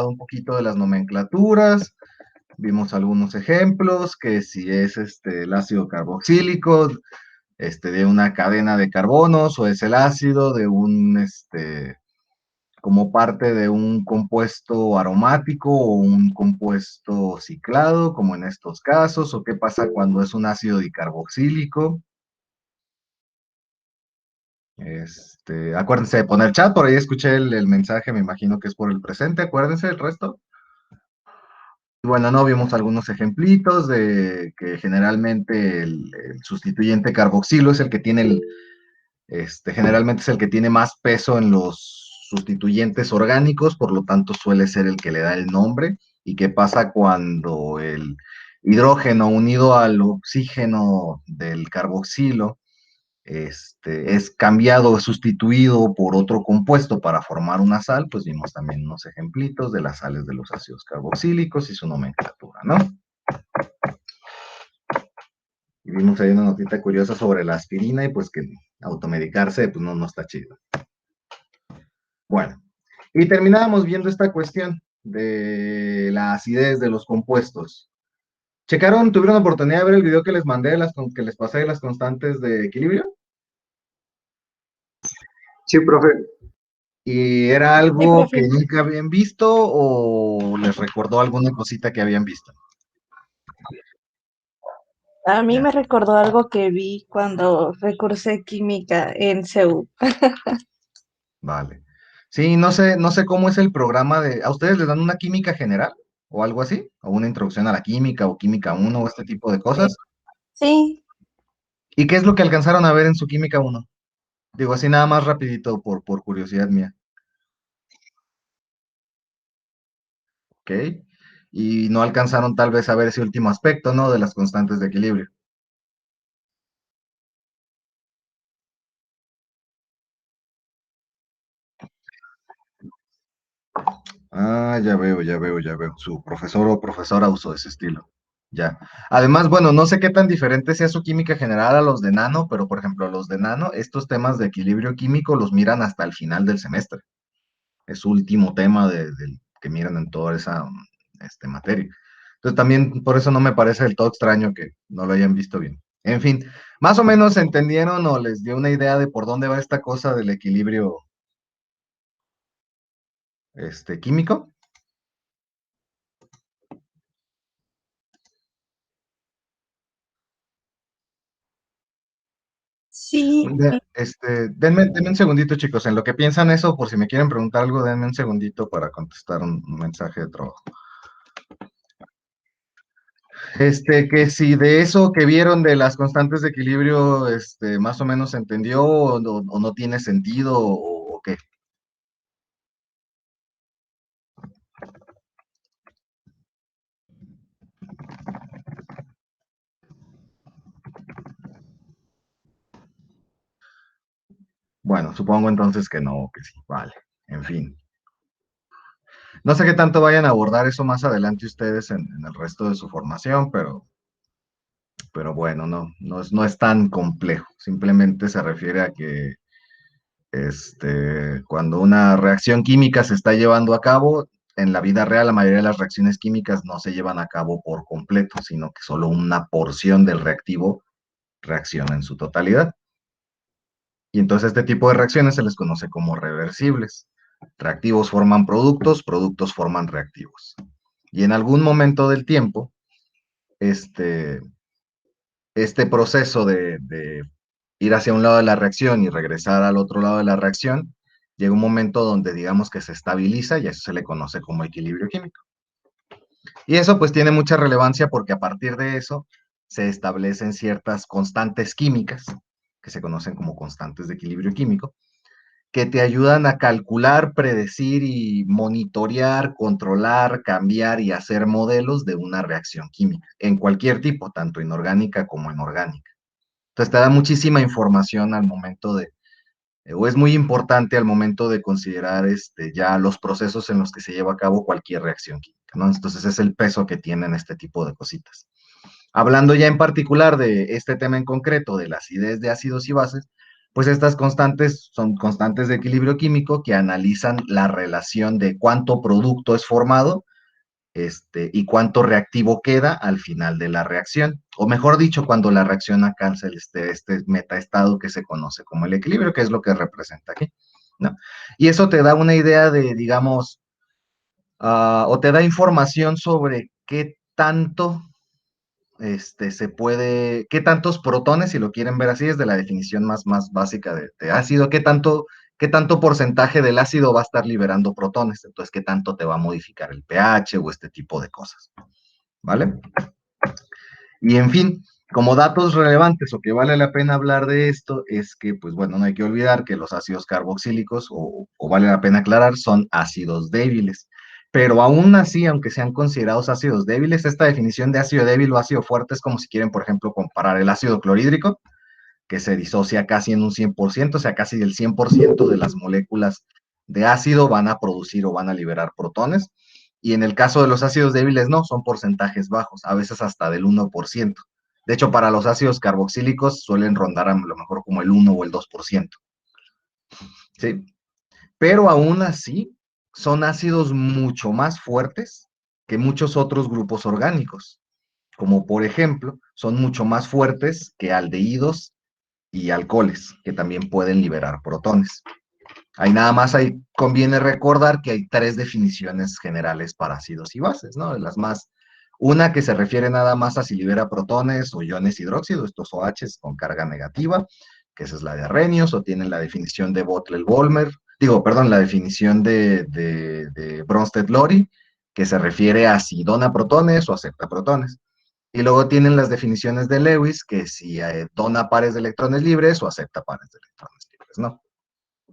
un poquito de las nomenclaturas, vimos algunos ejemplos, que si es el ácido carboxílico, de una cadena de carbonos, o es el ácido de como parte de un compuesto aromático o un compuesto ciclado, como en estos casos, o qué pasa cuando es un ácido dicarboxílico. Acuérdense de poner chat, por ahí escuché el mensaje, me imagino que es por el presente, acuérdense del resto. Bueno, no vimos algunos ejemplitos de que generalmente el sustituyente carboxilo es el que tiene generalmente es el que tiene más peso en los sustituyentes orgánicos, por lo tanto suele ser el que le da el nombre. ¿Y qué pasa cuando el hidrógeno unido al oxígeno del carboxilo es cambiado o sustituido por otro compuesto para formar una sal? Pues vimos también unos ejemplitos de las sales de los ácidos carboxílicos y su nomenclatura, ¿no? Y vimos ahí una notita curiosa sobre la aspirina y pues que automedicarse pues no está chido. Bueno, y terminábamos viendo esta cuestión de la acidez de los compuestos. ¿Checaron, tuvieron oportunidad de ver el video que les mandé, que les pasé de las constantes de equilibrio? Sí, profe. ¿Y era algo que nunca habían visto o les recordó alguna cosita que habían visto? A mí me recordó algo que vi cuando recursé química en CEU. Vale. Sí, no sé cómo es el programa ¿a ustedes les dan una química general o algo así? ¿O una introducción a la química o química uno o este tipo de cosas? Sí. ¿Y qué es lo que alcanzaron a ver en su química uno? Digo así nada más rapidito por curiosidad mía. ¿Ok? Y no alcanzaron tal vez a ver ese último aspecto, ¿no? De las constantes de equilibrio. Ah, ya veo. Su profesor o profesora usó ese estilo. Ya. Además, bueno, no sé qué tan diferente sea su química general a los de nano, pero por ejemplo, a los de nano, estos temas de equilibrio químico los miran hasta el final del semestre. Es su último tema que miran en toda esa materia. Entonces también por eso no me parece del todo extraño que no lo hayan visto bien. En fin, más o menos entendieron o les dio una idea de por dónde va esta cosa del equilibrio químico. Sí. Denme un segundito, chicos, en lo que piensan eso, por si me quieren preguntar algo, denme un segundito para contestar un mensaje de trabajo. Que si de eso que vieron de las constantes de equilibrio, más o menos entendió o no tiene sentido o qué. Bueno, supongo entonces que no, que sí, vale, en fin. No sé qué tanto vayan a abordar eso más adelante ustedes en el resto de su formación, pero bueno, no es tan complejo. Simplemente se refiere a que cuando una reacción química se está llevando a cabo, en la vida real la mayoría de las reacciones químicas no se llevan a cabo por completo, sino que solo una porción del reactivo reacciona en su totalidad. Y entonces este tipo de reacciones se les conoce como reversibles. Reactivos forman productos, productos forman reactivos. Y en algún momento del tiempo, este proceso de ir hacia un lado de la reacción y regresar al otro lado de la reacción, llega un momento donde digamos que se estabiliza y a eso se le conoce como equilibrio químico. Y eso pues tiene mucha relevancia porque a partir de eso se establecen ciertas constantes químicas, que se conocen como constantes de equilibrio químico, que te ayudan a calcular, predecir y monitorear, controlar, cambiar y hacer modelos de una reacción química, en cualquier tipo, tanto inorgánica como inorgánica. Entonces te da muchísima información al momento o es muy importante al momento de considerar ya los procesos en los que se lleva a cabo cualquier reacción química, ¿no? Entonces es el peso que tienen este tipo de cositas. Hablando ya en particular de este tema en concreto, de la acidez de ácidos y bases, Pues estas constantes son constantes de equilibrio químico que analizan la relación de cuánto producto es formado y cuánto reactivo queda al final de la reacción, o mejor dicho, cuando la reacción alcanza este metaestado que se conoce como el equilibrio, que es lo que representa aquí, ¿no? Y eso te da una idea de, digamos, o te da información sobre qué tanto se puede, qué tantos protones, si lo quieren ver así, es de la definición más básica de ácido, qué tanto porcentaje del ácido va a estar liberando protones, entonces qué tanto te va a modificar el pH o este tipo de cosas, ¿vale? Y en fin, como datos relevantes o que vale la pena hablar de esto, es que, pues bueno, no hay que olvidar que los ácidos carboxílicos, o vale la pena aclarar, son ácidos débiles. Pero aún así, aunque sean considerados ácidos débiles, esta definición de ácido débil o ácido fuerte es como si quieren, por ejemplo, comparar el ácido clorhídrico, que se disocia casi en un 100%, o sea, casi el 100% de las moléculas de ácido van a producir o van a liberar protones. Y en el caso de los ácidos débiles, no, son porcentajes bajos, a veces hasta del 1%. De hecho, para los ácidos carboxílicos suelen rondar a lo mejor como el 1 o el 2%. ¿Sí? Pero aún así, son ácidos mucho más fuertes que muchos otros grupos orgánicos, como por ejemplo, son mucho más fuertes que aldehídos y alcoholes, que también pueden liberar protones. Ahí conviene recordar que hay tres definiciones generales para ácidos y bases, ¿no? Una que se refiere nada más a si libera protones o iones hidróxido, estos OHs con carga negativa, que esa es la de Arrhenius, o tienen la definición de Botle-Volmer, la definición de Bronsted-Lowry, que se refiere a si dona protones o acepta protones. Y luego tienen las definiciones de Lewis, que si dona pares de electrones libres o acepta pares de electrones libres, ¿no?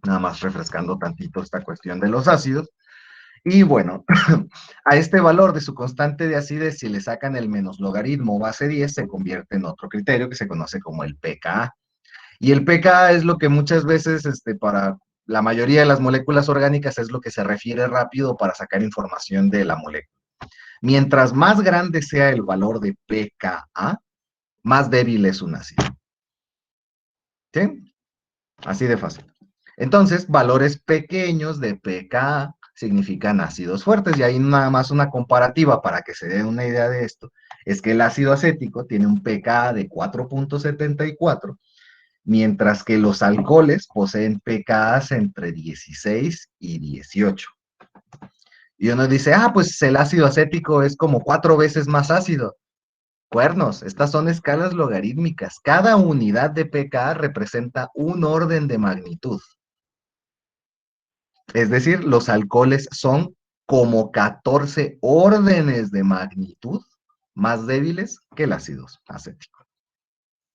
Nada más refrescando tantito esta cuestión de los ácidos. Y bueno, a este valor de su constante de acidez, si le sacan el menos logaritmo base 10, se convierte en otro criterio que se conoce como el pKa. Y el pKa es lo que muchas veces, para la mayoría de las moléculas orgánicas, es lo que se refiere rápido para sacar información de la molécula. Mientras más grande sea el valor de pKa, más débil es un ácido. ¿Sí? Así de fácil. Entonces, valores pequeños de pKa significan ácidos fuertes, y ahí nada más una comparativa para que se den una idea de esto, es que el ácido acético tiene un pKa de 4.74, mientras que los alcoholes poseen pKas entre 16 y 18. Y uno dice, pues el ácido acético es como 4 veces más ácido. Cuernos, estas son escalas logarítmicas. Cada unidad de pKa representa un orden de magnitud. Es decir, los alcoholes son como 14 órdenes de magnitud más débiles que el ácido acético.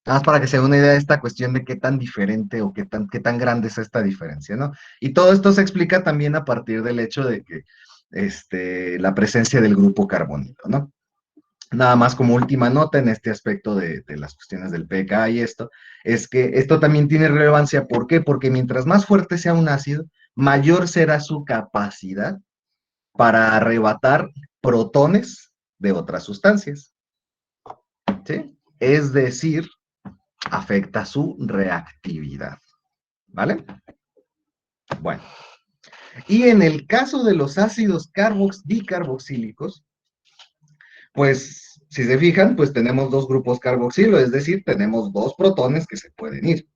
Nada más para que se den una idea de esta cuestión de qué tan diferente o qué tan grande es esta diferencia, ¿no? Y todo esto se explica también a partir del hecho de que la presencia del grupo carbonilo, ¿no? Nada más como última nota en este aspecto de las cuestiones del pKa y esto, es que esto también tiene relevancia. ¿Por qué? Porque mientras más fuerte sea un ácido, mayor será su capacidad para arrebatar protones de otras sustancias, ¿sí? Es decir, afecta su reactividad, ¿vale? Bueno, y en el caso de los ácidos dicarboxílicos, pues si se fijan, pues tenemos dos grupos carboxilo, es decir, tenemos dos protones que se pueden ir.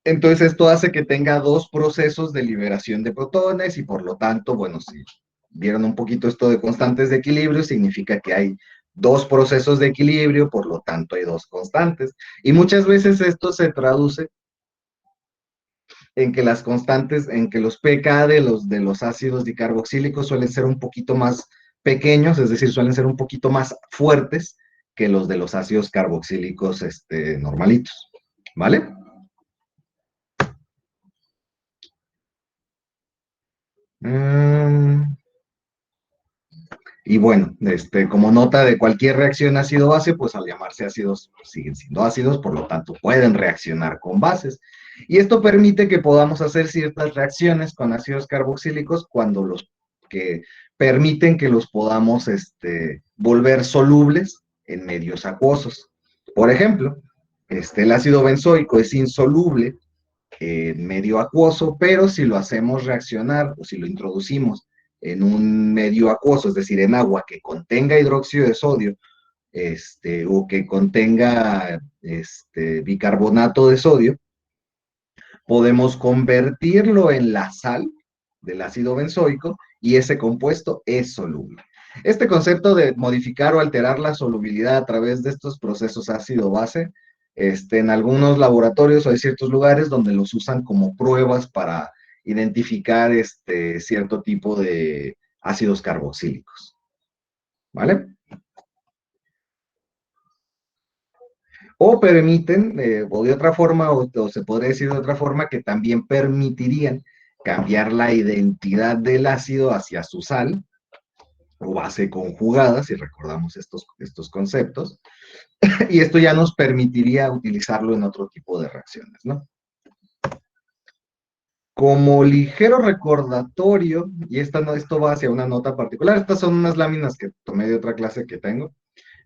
Entonces esto hace que tenga dos procesos de liberación de protones, y por lo tanto, bueno, si vieron un poquito esto de constantes de equilibrio, significa que hay dos procesos de equilibrio, por lo tanto hay dos constantes. Y muchas veces esto se traduce en que las constantes, en que los pK de los ácidos dicarboxílicos suelen ser un poquito más pequeños, es decir, suelen ser un poquito más fuertes que los de los ácidos carboxílicos normalitos, ¿vale? Mm, y bueno, como nota de cualquier reacción ácido-base, pues al llamarse ácidos, pues siguen siendo ácidos, por lo tanto pueden reaccionar con bases. Y esto permite que podamos hacer ciertas reacciones con ácidos carboxílicos cuando los que permiten que los podamos volver solubles en medios acuosos. Por ejemplo, el ácido benzoico es insoluble en medio acuoso, pero si lo hacemos reaccionar o si lo introducimos en un medio acuoso, es decir, en agua que contenga hidróxido de sodio, o que contenga bicarbonato de sodio, podemos convertirlo en la sal del ácido benzoico y ese compuesto es soluble. Este concepto de modificar o alterar la solubilidad a través de estos procesos ácido-base, en algunos laboratorios o hay ciertos lugares donde los usan como pruebas para identificar cierto tipo de ácidos carboxílicos. ¿Vale? O permiten, o de otra forma, o se podría decir de otra forma, que también permitirían cambiar la identidad del ácido hacia su sal o base conjugada, si recordamos estos conceptos, y esto ya nos permitiría utilizarlo en otro tipo de reacciones, ¿no? Como ligero recordatorio, y esto va hacia una nota particular, estas son unas láminas que tomé de otra clase que tengo,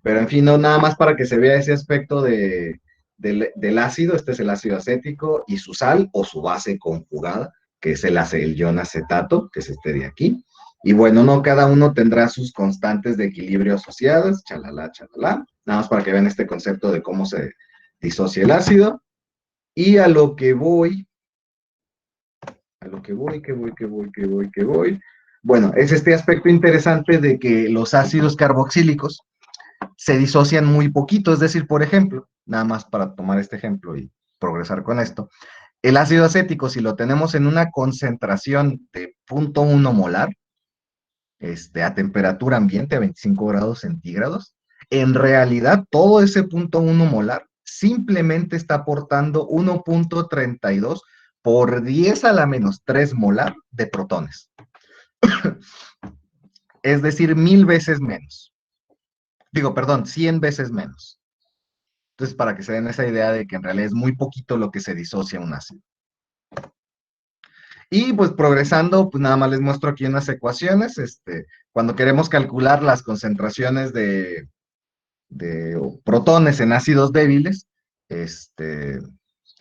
pero en fin, no nada más para que se vea ese aspecto del ácido, este es el ácido acético, y su sal o su base conjugada, que es el ion acetato, que es este de aquí. Y bueno, no cada uno tendrá sus constantes de equilibrio asociadas, chalala, chalala, nada más para que vean este concepto de cómo se disocia el ácido. Y que voy. Bueno, es este aspecto interesante de que los ácidos carboxílicos se disocian muy poquito, es decir, por ejemplo, nada más para tomar este ejemplo y progresar con esto, el ácido acético, si lo tenemos en una concentración de 0.1 molar, a temperatura ambiente, a 25 grados centígrados, en realidad todo ese 0.1 molar simplemente está aportando 1.32 por 10 a la menos 3 molar de protones. Es decir, 1000 veces menos. Digo, perdón, 100 veces menos. Entonces, para que se den esa idea de que en realidad es muy poquito lo que se disocia un ácido. Y pues progresando, pues nada más les muestro aquí unas ecuaciones. Cuando queremos calcular las concentraciones de protones en ácidos débiles,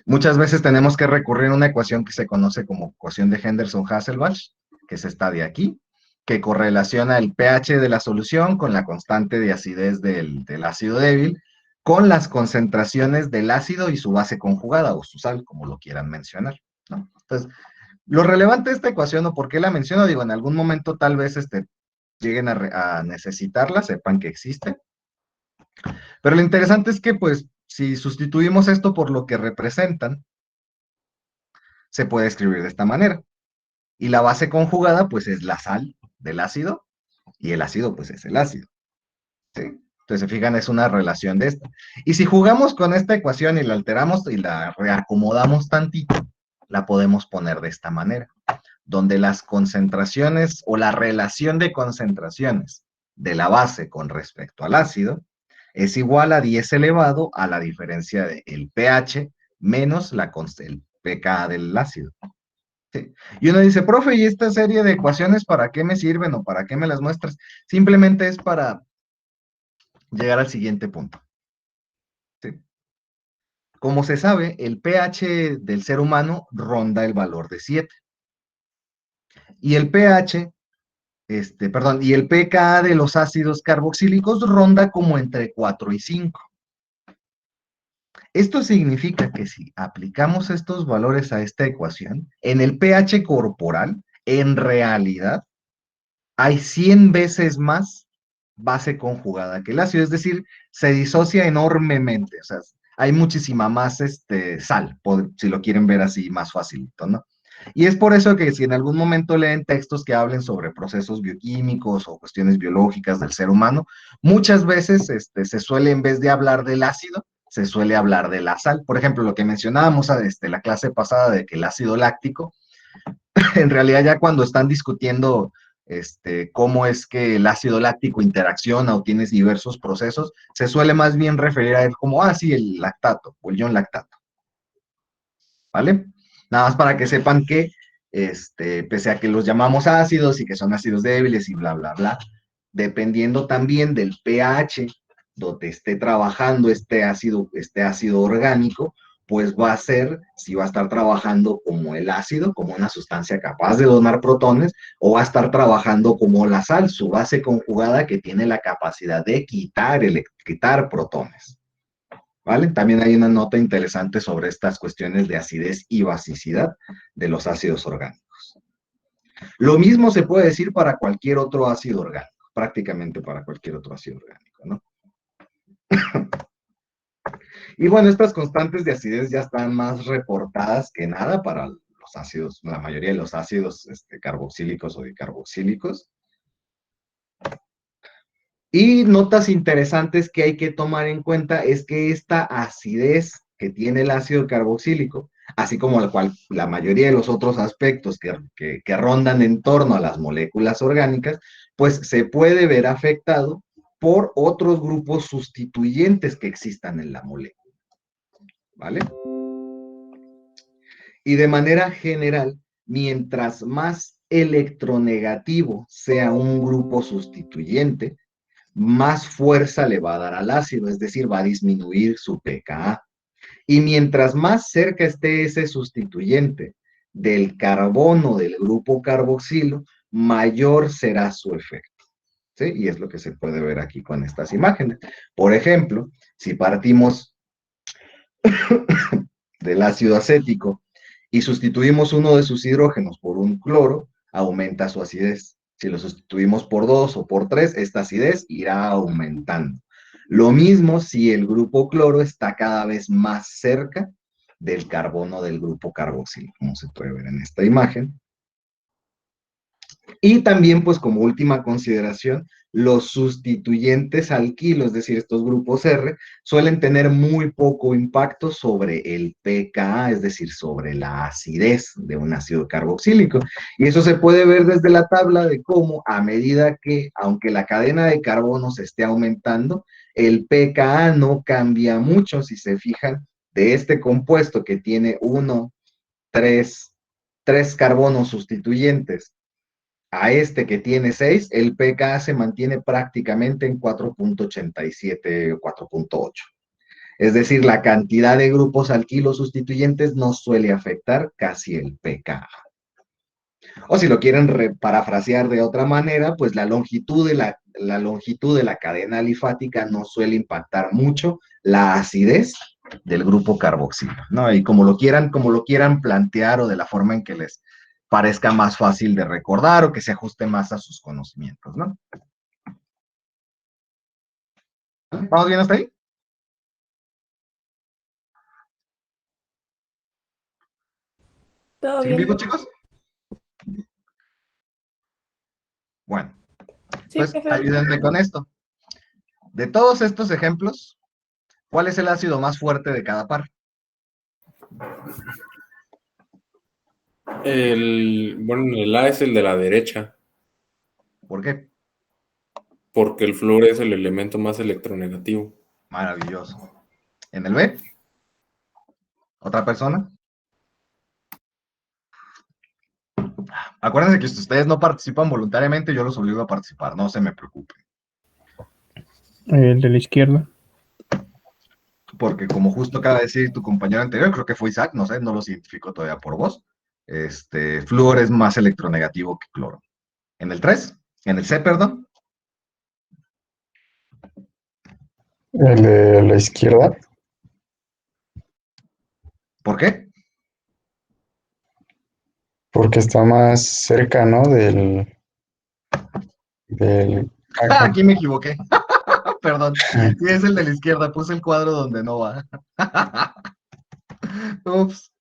muchas veces tenemos que recurrir a una ecuación que se conoce como ecuación de Henderson-Hasselbalch, que es esta de aquí, que correlaciona el pH de la solución con la constante de acidez del ácido débil, con las concentraciones del ácido y su base conjugada, o su sal, como lo quieran mencionar, ¿no? Entonces, lo relevante de esta ecuación, o por qué la menciono, digo, en algún momento tal vez lleguen a necesitarla, sepan que existe, pero lo interesante es que, pues, si sustituimos esto por lo que representan, se puede escribir de esta manera. Y la base conjugada, pues, es la sal del ácido, y el ácido, pues, es el ácido, ¿sí? Entonces, se fijan, es una relación de esta. Y si jugamos con esta ecuación y la alteramos y la reacomodamos tantito, la podemos poner de esta manera, donde las concentraciones o la relación de concentraciones de la base con respecto al ácido es igual a 10 elevado a la diferencia del pH menos el pK del ácido. ¿Sí? Y uno dice, profe, ¿y esta serie de ecuaciones para qué me sirven o para qué me las muestras? Simplemente es para llegar al siguiente punto. ¿Sí? Como se sabe, el pH del ser humano ronda el valor de 7. Y el pH y el pKa de los ácidos carboxílicos ronda como entre 4 y 5. Esto significa que si aplicamos estos valores a esta ecuación, en el pH corporal, en realidad, hay 100 veces más base conjugada que el ácido, es decir, se disocia enormemente, o sea, hay muchísima más sal, si lo quieren ver así más facilito, ¿no? Y es por eso que si en algún momento leen textos que hablen sobre procesos bioquímicos o cuestiones biológicas del ser humano, muchas veces se suele, en vez de hablar del ácido, se suele hablar de la sal. Por ejemplo, lo que mencionábamos la clase pasada de que el ácido láctico, en realidad ya cuando están discutiendo cómo es que el ácido láctico interacciona o tiene diversos procesos, se suele más bien referir a él como, sí, el lactato o el ion lactato. ¿Vale? Nada más para que sepan que, pese a que los llamamos ácidos y que son ácidos débiles y bla, bla, bla, dependiendo también del pH donde esté trabajando este ácido orgánico, pues va a ser si va a estar trabajando como el ácido, como una sustancia capaz de donar protones, o va a estar trabajando como la sal, su base conjugada que tiene la capacidad de quitar protones. ¿Vale? También hay una nota interesante sobre estas cuestiones de acidez y basicidad de los ácidos orgánicos. Lo mismo se puede decir para cualquier otro ácido orgánico, prácticamente para cualquier otro ácido orgánico, ¿no? Y bueno, estas constantes de acidez ya están más reportadas que nada para los ácidos, la mayoría de los ácidos carboxílicos o dicarboxílicos. Y notas interesantes que hay que tomar en cuenta es que esta acidez que tiene el ácido carboxílico, así como la mayoría de los otros aspectos que rondan en torno a las moléculas orgánicas, pues se puede ver afectado por otros grupos sustituyentes que existan en la molécula. ¿Vale? Y de manera general, mientras más electronegativo sea un grupo sustituyente, más fuerza le va a dar al ácido, es decir, va a disminuir su pKa. Y mientras más cerca esté ese sustituyente del carbono del grupo carboxilo, mayor será su efecto. ¿Sí? Y es lo que se puede ver aquí con estas imágenes. Por ejemplo, si partimos del ácido acético y sustituimos uno de sus hidrógenos por un cloro, aumenta su acidez. Si lo sustituimos por 2 o por 3, esta acidez irá aumentando. Lo mismo si el grupo cloro está cada vez más cerca del carbono del grupo carboxilo, como se puede ver en esta imagen. Y también, pues como última consideración, los sustituyentes alquilo, es decir, estos grupos R, suelen tener muy poco impacto sobre el pKa, es decir, sobre la acidez de un ácido carboxílico. Y eso se puede ver desde la tabla de cómo a medida que, aunque la cadena de carbono se esté aumentando, el pKa no cambia mucho. Si se fijan, de este compuesto que tiene tres carbonos sustituyentes, a este que tiene 6, el pKa se mantiene prácticamente en 4.87 o 4.8. Es decir, la cantidad de grupos alquilos sustituyentes no suele afectar casi el pKa. O si lo quieren parafrasear de otra manera, pues la longitud de la cadena alifática no suele impactar mucho la acidez del grupo carboxilo, ¿no? Y como lo quieran plantear o de la forma en que les parezca más fácil de recordar o que se ajuste más a sus conocimientos, ¿no? ¿Vamos bien hasta ahí? ¿Todo ¿Siguen bien? vivos, chicos? Bueno, Sí, pues profe. ayúdenme con esto. De todos estos ejemplos, ¿cuál es el ácido más fuerte de cada par? El A es el de la derecha, ¿Por qué? porque el flúor es el elemento más electronegativo. Maravilloso. ¿En el B? ¿Otra persona? Acuérdense que si ustedes no participan voluntariamente, yo los obligo a participar, no se me preocupen. El de la izquierda. Porque como justo acaba de decir tu compañero anterior, creo que fue Isaac, no sé, no los identifico todavía por vos, flúor es más electronegativo que cloro. ¿En el 3? ¿En el C, perdón? El de la izquierda, ¿Por qué? porque está más cerca, ¿no? Del Aquí me equivoqué. Perdón. Sí, es el de la izquierda. Puse el cuadro donde no va. Ups.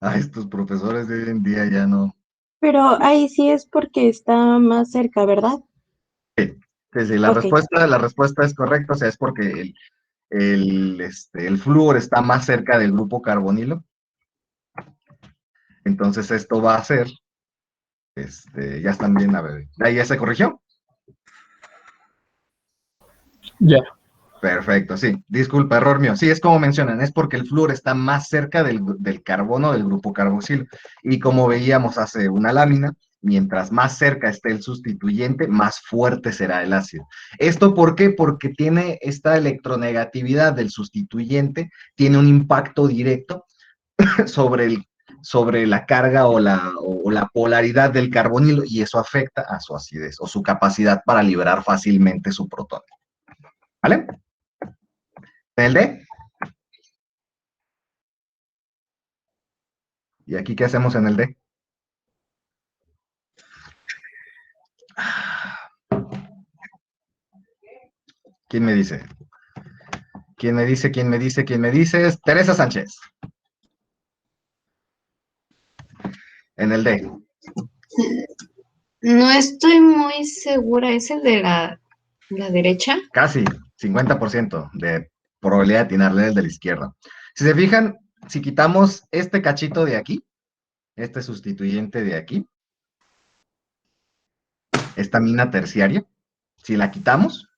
Ay, estos profesores de hoy en día ya no. Pero ahí sí es porque está más cerca, ¿verdad? Sí, sí, Ok. la respuesta es correcta. O sea, es porque el flúor está más cerca del grupo carbonilo. Entonces esto va a ser, ya están bien, a ver. Ahí ya se corrigió. Ya. Perfecto, sí. Disculpa, error mío. Sí, es como mencionan, es porque el flúor está más cerca del carbono del grupo carboxilo. Y como veíamos hace una lámina, mientras más cerca esté el sustituyente, más fuerte será el ácido. ¿Esto por qué? Porque tiene esta electronegatividad del sustituyente, tiene un impacto directo sobre la carga o la polaridad del carbonilo, y eso afecta a su acidez o su capacidad para liberar fácilmente su protón. ¿Vale? ¿El D? ¿Y aquí qué hacemos en el D? ¿Quién me dice? ¿Quién me dice? ¿Quién me dice? ¿Quién me dice? Es Teresa Sánchez. En el D. No estoy muy segura, ¿es el de la derecha? Casi 50% de probabilidad de atinarle el de la izquierda. Si se fijan, si quitamos este cachito de aquí, este sustituyente de aquí, esta mina terciaria, si la quitamos,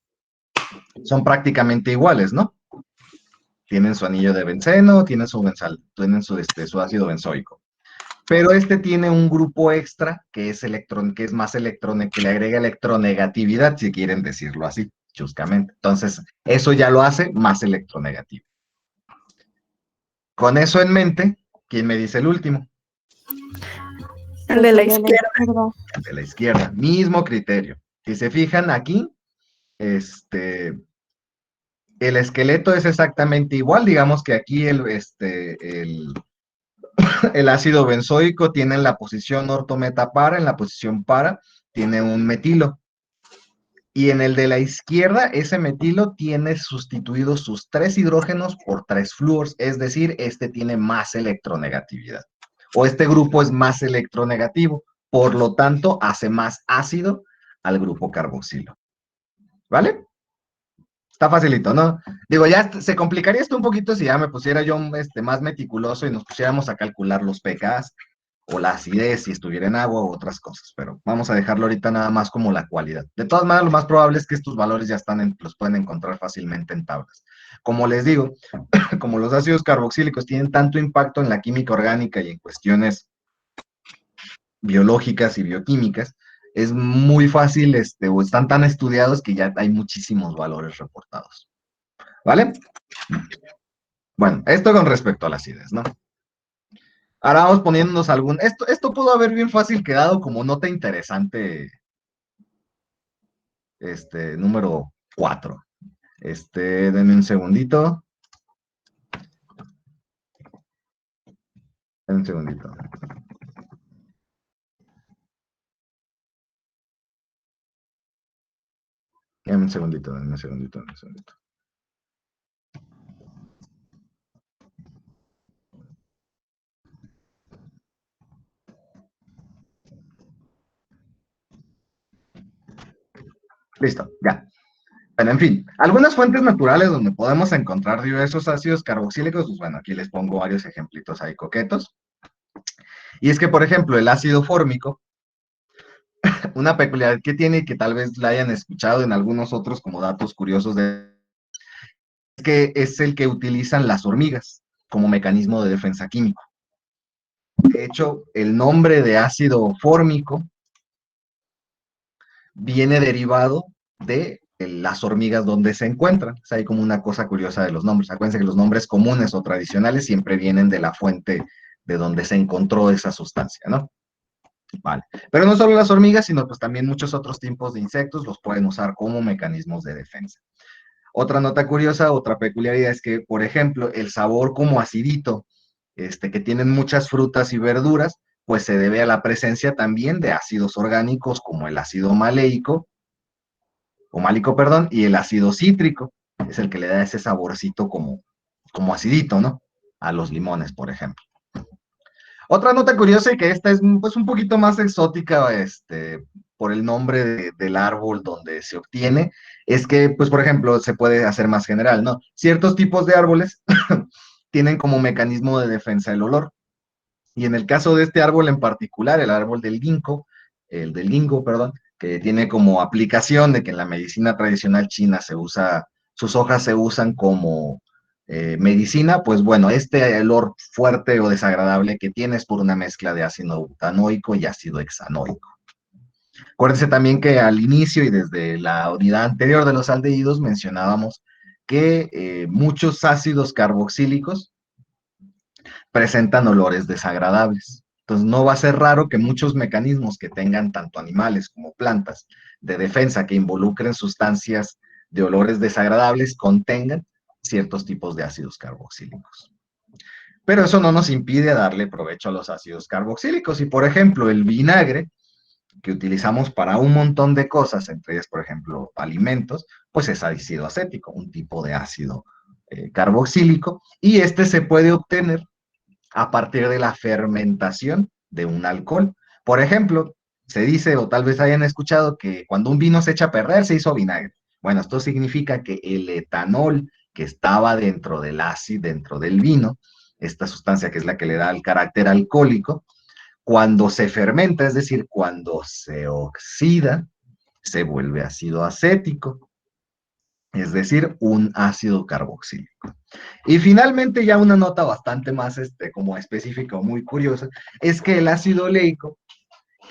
son prácticamente iguales, ¿no? Tienen su anillo de benceno, tienen su ácido benzoico. Pero este tiene un grupo extra que es más que le agrega electronegatividad, si quieren decirlo así, chuscamente. Entonces, eso ya lo hace más electronegativo. Con eso en mente, ¿quién me dice el último? El de la izquierda. El de la izquierda. Mismo criterio. Si se fijan aquí, el esqueleto es exactamente igual. Digamos que aquí el ácido benzoico tiene en la posición ortometapara, en la posición para, tiene un metilo. Y en el de la izquierda, ese metilo tiene sustituidos sus 3 hidrógenos por 3 flúors, es decir, este tiene más electronegatividad. O este grupo es más electronegativo, por lo tanto, hace más ácido al grupo carboxilo. ¿Vale? Está facilito, ¿no? Digo, ya se complicaría esto un poquito si ya me pusiera yo más meticuloso y nos pusiéramos a calcular los pKs o la acidez si estuviera en agua u otras cosas, pero vamos a dejarlo ahorita nada más como la cualidad. De todas maneras, lo más probable es que estos valores ya los pueden encontrar fácilmente en tablas. Como les digo, como los ácidos carboxílicos tienen tanto impacto en la química orgánica y en cuestiones biológicas y bioquímicas, es muy fácil, o están tan estudiados que ya hay muchísimos valores reportados. ¿Vale? Bueno, esto con respecto a la acidez, ¿no? Ahora vamos poniéndonos esto pudo haber bien fácil quedado como nota interesante, número 4. Denme un segundito. Un segundito. Denme un segundito. Listo, ya. Bueno, en fin, algunas fuentes naturales donde podemos encontrar diversos ácidos carboxílicos, pues bueno, aquí les pongo varios ejemplitos ahí coquetos. Y es que, por ejemplo, el ácido fórmico, una peculiaridad que tiene y que tal vez la hayan escuchado en algunos otros como datos curiosos es que es el que utilizan las hormigas como mecanismo de defensa químico. De hecho, el nombre de ácido fórmico viene derivado de las hormigas donde se encuentran. O sea, hay como una cosa curiosa de los nombres. Acuérdense que los nombres comunes o tradicionales siempre vienen de la fuente de donde se encontró esa sustancia, ¿no? Vale. Pero no solo las hormigas, sino pues también muchos otros tipos de insectos los pueden usar como mecanismos de defensa. Otra nota curiosa, otra peculiaridad es que, por ejemplo, el sabor como acidito, que tienen muchas frutas y verduras, pues se debe a la presencia también de ácidos orgánicos como el ácido málico, y el ácido cítrico, es el que le da ese saborcito como acidito, ¿no? A los limones, por ejemplo. Otra nota curiosa y que esta es pues un poquito más exótica, por el nombre del árbol donde se obtiene, es que, pues, por ejemplo, se puede hacer más general, ¿no? Ciertos tipos de árboles tienen como mecanismo de defensa el olor. Y en el caso de este árbol en particular, el árbol del ginkgo, perdón, que tiene como aplicación de que en la medicina tradicional china sus hojas se usan como medicina, pues bueno, este olor fuerte o desagradable que tiene es por una mezcla de ácido butanoico y ácido hexanoico. Acuérdense también que al inicio y desde la unidad anterior de los aldehídos mencionábamos que muchos ácidos carboxílicos presentan olores desagradables. Entonces no va a ser raro que muchos mecanismos que tengan tanto animales como plantas de defensa que involucren sustancias de olores desagradables contengan ciertos tipos de ácidos carboxílicos. Pero eso no nos impide darle provecho a los ácidos carboxílicos. Y por ejemplo, el vinagre, que utilizamos para un montón de cosas, entre ellas, por ejemplo, alimentos, pues es ácido acético, un tipo de ácido carboxílico, y este se puede obtener a partir de la fermentación de un alcohol. Por ejemplo, se dice, o tal vez hayan escuchado, que cuando un vino se echa a perder, se hizo vinagre. Bueno, esto significa que el etanol que estaba dentro del ácido, dentro del vino, esta sustancia que es la que le da el carácter alcohólico, cuando se fermenta, es decir, cuando se oxida, se vuelve ácido acético, es decir, un ácido carboxílico. Y finalmente, ya una nota bastante más como específica o muy curiosa, es que el ácido oleico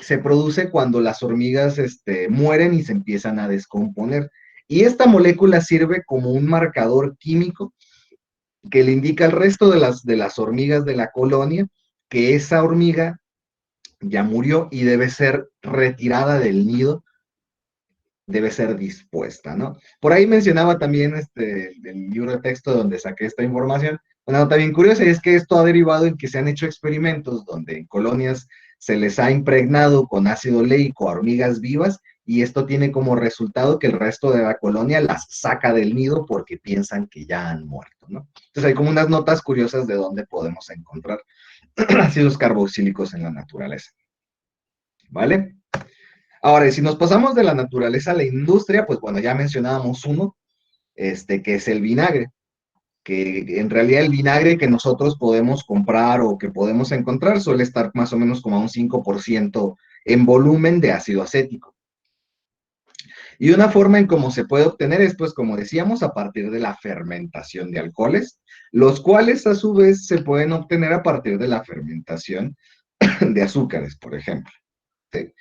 se produce cuando las hormigas mueren y se empiezan a descomponer. Y esta molécula sirve como un marcador químico que le indica al resto de las hormigas de la colonia que esa hormiga ya murió y debe ser retirada del nido, debe ser dispuesta, ¿no? Por ahí mencionaba también el libro de texto donde saqué esta información. Una nota bien curiosa es que esto ha derivado en que se han hecho experimentos donde en colonias se les ha impregnado con ácido oleico a hormigas vivas y esto tiene como resultado que el resto de la colonia las saca del nido porque piensan que ya han muerto, ¿no? Entonces hay como unas notas curiosas de dónde podemos encontrar ácidos carboxílicos en la naturaleza, ¿vale? Ahora, si nos pasamos de la naturaleza a la industria, pues bueno, ya mencionábamos uno, que es el vinagre, que en realidad el vinagre que nosotros podemos comprar o que podemos encontrar suele estar más o menos como a un 5% en volumen de ácido acético. Y una forma en cómo se puede obtener es, pues como decíamos, a partir de la fermentación de alcoholes, los cuales a su vez se pueden obtener a partir de la fermentación de azúcares, por ejemplo. ¿Sí?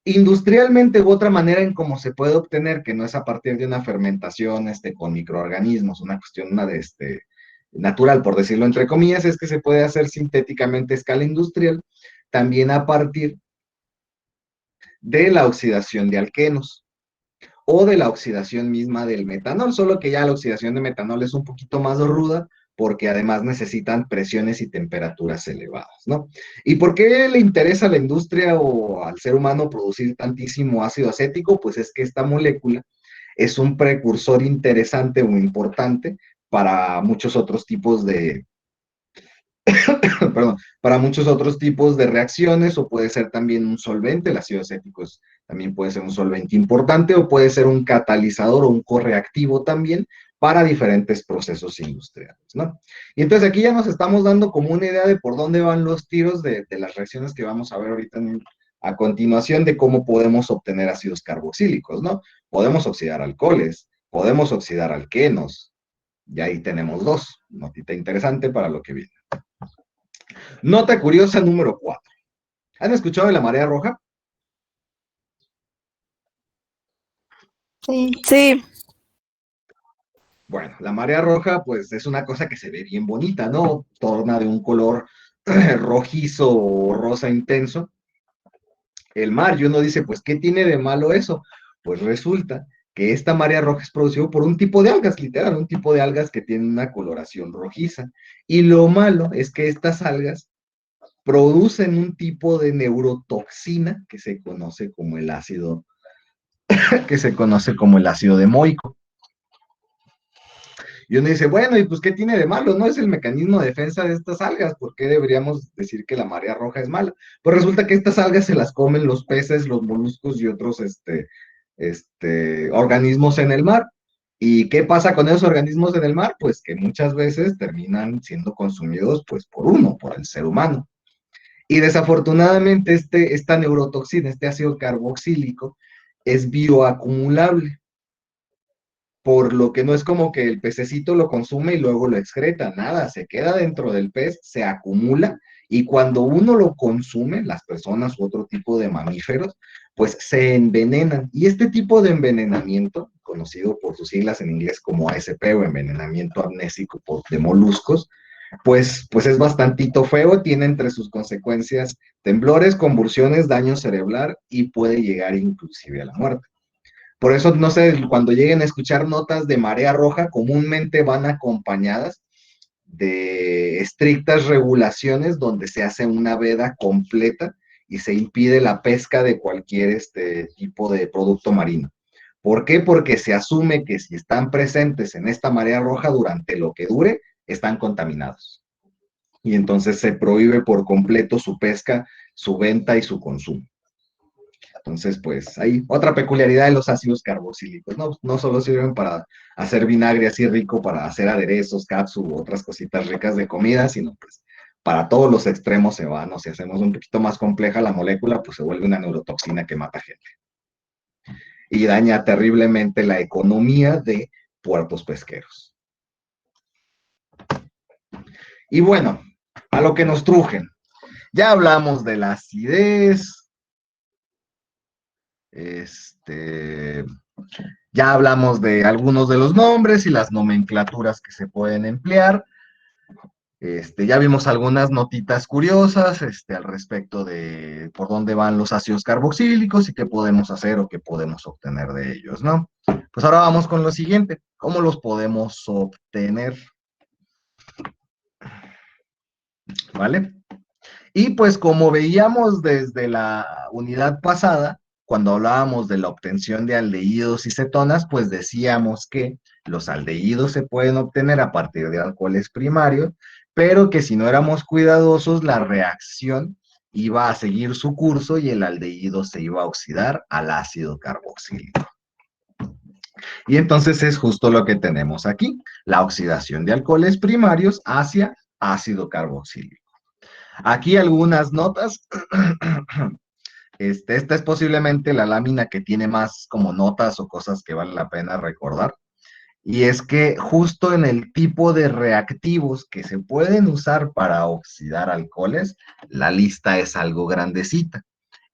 Industrialmente u otra manera en cómo se puede obtener, que no es a partir de una fermentación con microorganismos, una cuestión natural, por decirlo entre comillas, es que se puede hacer sintéticamente a escala industrial, también a partir de la oxidación de alquenos o de la oxidación misma del metanol, solo que ya la oxidación de metanol es un poquito más ruda porque además necesitan presiones y temperaturas elevadas, ¿no? ¿Y por qué le interesa a la industria o al ser humano producir tantísimo ácido acético? Pues es que esta molécula es un precursor interesante o importante para muchos otros tipos de, perdón, para muchos otros tipos de reacciones o puede ser también un solvente, el ácido acético también puede ser un solvente importante o puede ser un catalizador o un correactivo también para diferentes procesos industriales, ¿no? Y entonces aquí ya nos estamos dando como una idea de por dónde van los tiros de las reacciones que vamos a ver ahorita a continuación de cómo podemos obtener ácidos carboxílicos, ¿no? Podemos oxidar alcoholes, podemos oxidar alquenos, y ahí tenemos dos, notita interesante para lo que viene. Nota curiosa número 4. ¿Han escuchado de la marea roja? Sí. Sí, Bueno, la marea roja, pues es una cosa que se ve bien bonita, ¿no? Torna de un color rojizo o rosa intenso el mar. Y uno dice, pues, ¿qué tiene de malo eso? Pues resulta que esta marea roja es producida por un tipo de algas, literal, un tipo de algas que tienen una coloración rojiza. Y lo malo es que estas algas producen un tipo de neurotoxina que se conoce como el ácido, que se conoce como el ácido demoico. Y uno dice, bueno, ¿y pues qué tiene de malo? No es el mecanismo de defensa de estas algas, ¿por qué deberíamos decir que la marea roja es mala? Pues resulta que estas algas se las comen los peces, los moluscos y otros organismos en el mar. ¿Y qué pasa con esos organismos en el mar? Pues que muchas veces terminan siendo consumidos pues por el ser humano. Y desafortunadamente esta neurotoxina, este ácido carboxílico, es bioacumulable, por lo que no es como que el pececito lo consume y luego lo excreta, nada, se queda dentro del pez, se acumula y cuando uno lo consume, las personas u otro tipo de mamíferos, pues se envenenan. Y este tipo de envenenamiento, conocido por sus siglas en inglés como ASP o envenenamiento amnésico de moluscos, pues es bastantito feo, tiene entre sus consecuencias temblores, convulsiones, daño cerebral y puede llegar inclusive a la muerte. Por eso, no sé, cuando lleguen a escuchar notas de marea roja, comúnmente van acompañadas de estrictas regulaciones donde se hace una veda completa y se impide la pesca de cualquier tipo de producto marino. ¿Por qué? Porque se asume que si están presentes en esta marea roja durante lo que dure, están contaminados. Y entonces se prohíbe por completo su pesca, su venta y su consumo. Entonces, pues hay otra peculiaridad de los ácidos carboxílicos. No solo sirven para hacer vinagre así rico, para hacer aderezos, catsup u otras cositas ricas de comida, sino pues para todos los extremos se van. O si hacemos un poquito más compleja la molécula, pues se vuelve una neurotoxina que mata gente. Y daña terriblemente la economía de puertos pesqueros. Y bueno, a lo que nos trujen. Ya hablamos de la acidez, ya hablamos de algunos de los nombres y las nomenclaturas que se pueden emplear. Ya vimos algunas notitas curiosas al respecto de por dónde van los ácidos carboxílicos y qué podemos hacer o qué podemos obtener de ellos, ¿no? Pues ahora vamos con lo siguiente. ¿Cómo los podemos obtener? ¿Vale? Y pues como veíamos desde la unidad pasada, cuando hablábamos de la obtención de aldehídos y cetonas, pues decíamos que los aldehídos se pueden obtener a partir de alcoholes primarios, pero que si no éramos cuidadosos, la reacción iba a seguir su curso y el aldehído se iba a oxidar al ácido carboxílico. Y entonces es justo lo que tenemos aquí, la oxidación de alcoholes primarios hacia ácido carboxílico. Aquí algunas notas. Esta es posiblemente la lámina que tiene más como notas o cosas que vale la pena recordar. Y es que justo en el tipo de reactivos que se pueden usar para oxidar alcoholes, la lista es algo grandecita.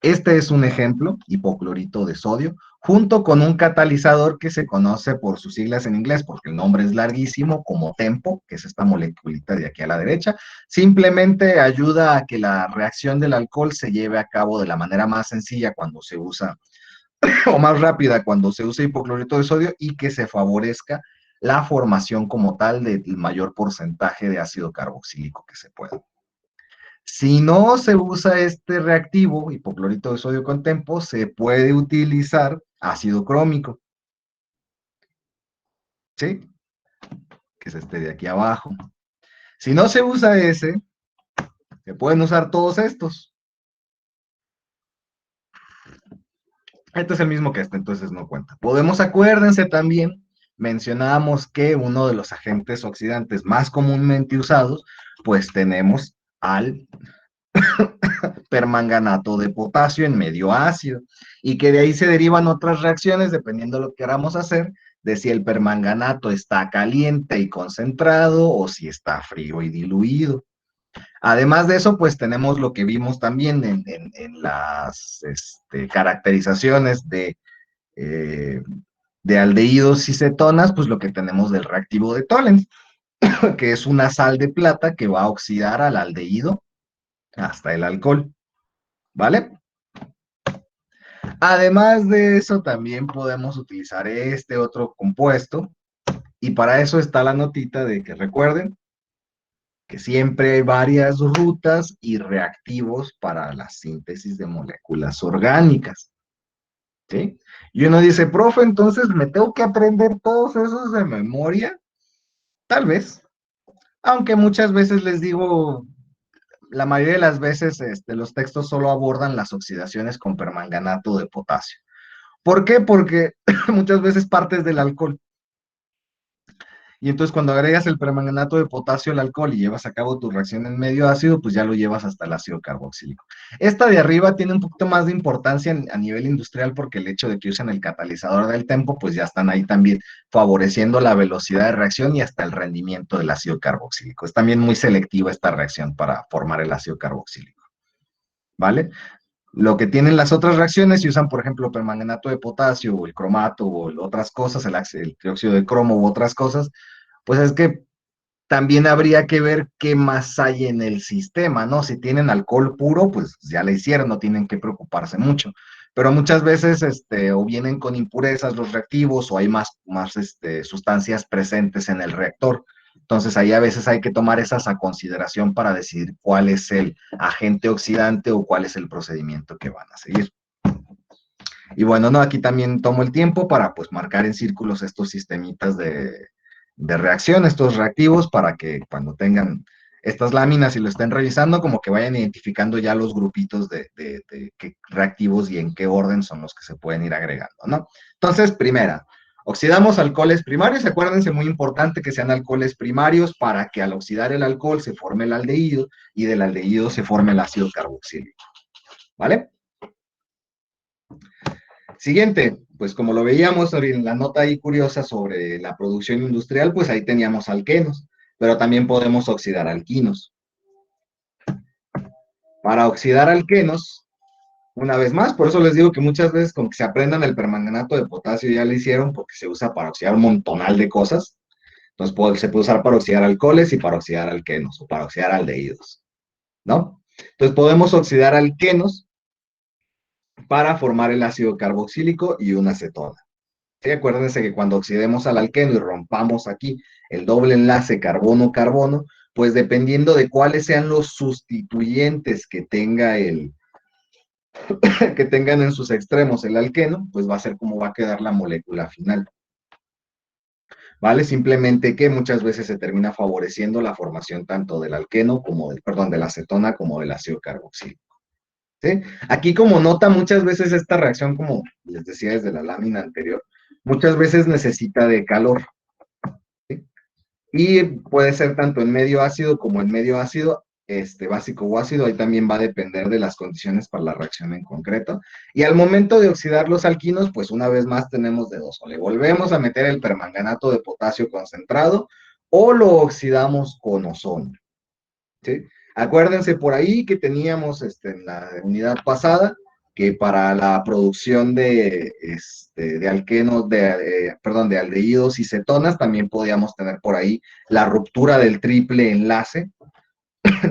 Este es un ejemplo, hipoclorito de sodio, junto con un catalizador que se conoce por sus siglas en inglés, porque el nombre es larguísimo, como TEMPO, que es esta moleculita de aquí a la derecha. Simplemente ayuda a que la reacción del alcohol se lleve a cabo de la manera más sencilla cuando se usa, o más rápida cuando se usa hipoclorito de sodio, y que se favorezca la formación como tal del mayor porcentaje de ácido carboxílico que se pueda. Si no se usa este reactivo, hipoclorito de sodio con TEMPO, se puede utilizar ácido crómico. ¿Sí? Que es este de aquí abajo. Si no se usa ese, se pueden usar todos estos. Este es el mismo que este, entonces no cuenta. Acuérdense también, mencionábamos que uno de los agentes oxidantes más comúnmente usados, pues tenemos al permanganato de potasio en medio ácido, y que de ahí se derivan otras reacciones, dependiendo de lo que queramos hacer, de si el permanganato está caliente y concentrado o si está frío y diluido. Además de eso, pues tenemos lo que vimos también en las caracterizaciones de aldehídos y cetonas, pues lo que tenemos del reactivo de Tollens, que es una sal de plata que va a oxidar al aldehído hasta el alcohol. ¿Vale? Además de eso, también podemos utilizar este otro compuesto, y para eso está la notita de que recuerden que siempre hay varias rutas y reactivos para la síntesis de moléculas orgánicas. ¿Sí? Y uno dice, profe, entonces me tengo que aprender todos esos de memoria. Tal vez, aunque muchas veces les digo, la mayoría de las veces los textos solo abordan las oxidaciones con permanganato de potasio. ¿Por qué? Porque muchas veces partes del alcohol. Y entonces cuando agregas el permanganato de potasio al alcohol y llevas a cabo tu reacción en medio ácido, pues ya lo llevas hasta el ácido carboxílico. Esta de arriba tiene un poquito más de importancia a nivel industrial, porque el hecho de que usen el catalizador del TEMPO, pues ya están ahí también favoreciendo la velocidad de reacción y hasta el rendimiento del ácido carboxílico. Es también muy selectiva esta reacción para formar el ácido carboxílico. ¿Vale? Lo que tienen las otras reacciones, si usan, por ejemplo, permanganato de potasio o el cromato o otras cosas, el trióxido de cromo u otras cosas, pues es que también habría que ver qué más hay en el sistema, ¿no? Si tienen alcohol puro, pues ya le hicieron, no tienen que preocuparse mucho. Pero muchas veces, o vienen con impurezas los reactivos o hay más sustancias presentes en el reactor. Entonces ahí a veces hay que tomar esas a consideración para decidir cuál es el agente oxidante o cuál es el procedimiento que van a seguir. Y bueno, no, aquí también tomo el tiempo para pues marcar en círculos estos sistemitas de reacción, estos reactivos, para que cuando tengan estas láminas y lo estén revisando, como que vayan identificando ya los grupitos de qué reactivos y en qué orden son los que se pueden ir agregando, ¿no? Entonces, primera, oxidamos alcoholes primarios. Acuérdense, muy importante que sean alcoholes primarios para que al oxidar el alcohol se forme el aldehído y del aldehído se forme el ácido carboxílico, ¿vale? Siguiente, pues como lo veíamos en la nota ahí curiosa sobre la producción industrial, pues ahí teníamos alquenos, pero también podemos oxidar alquinos. Para oxidar alquenos, una vez más, por eso les digo que muchas veces con que se aprendan el permanganato de potasio ya lo hicieron, porque se usa para oxidar un montonal de cosas. Entonces se puede usar para oxidar alcoholes y para oxidar alquenos o para oxidar aldehídos, ¿no? Entonces podemos oxidar alquenos para formar el ácido carboxílico y una acetona. Sí, acuérdense que cuando oxidemos al alqueno y rompamos aquí el doble enlace carbono-carbono, pues dependiendo de cuáles sean los sustituyentes que que tengan en sus extremos el alqueno, pues va a ser como va a quedar la molécula final. ¿Vale? Simplemente que muchas veces se termina favoreciendo la formación tanto del alqueno como de la acetona como del ácido carboxílico. ¿Sí? Aquí como nota, muchas veces esta reacción, como les decía desde la lámina anterior, muchas veces necesita de calor. ¿Sí? Y puede ser tanto en medio ácido como en medio ácido, básico o ácido, ahí también va a depender de las condiciones para la reacción en concreto. Y al momento de oxidar los alquinos, pues una vez más tenemos de dos, o le volvemos a meter el permanganato de potasio concentrado, o lo oxidamos con ozono. ¿Sí? Acuérdense por ahí que teníamos en la unidad pasada que para la producción de alquenos, de aldehídos y cetonas, también podíamos tener por ahí la ruptura del triple enlace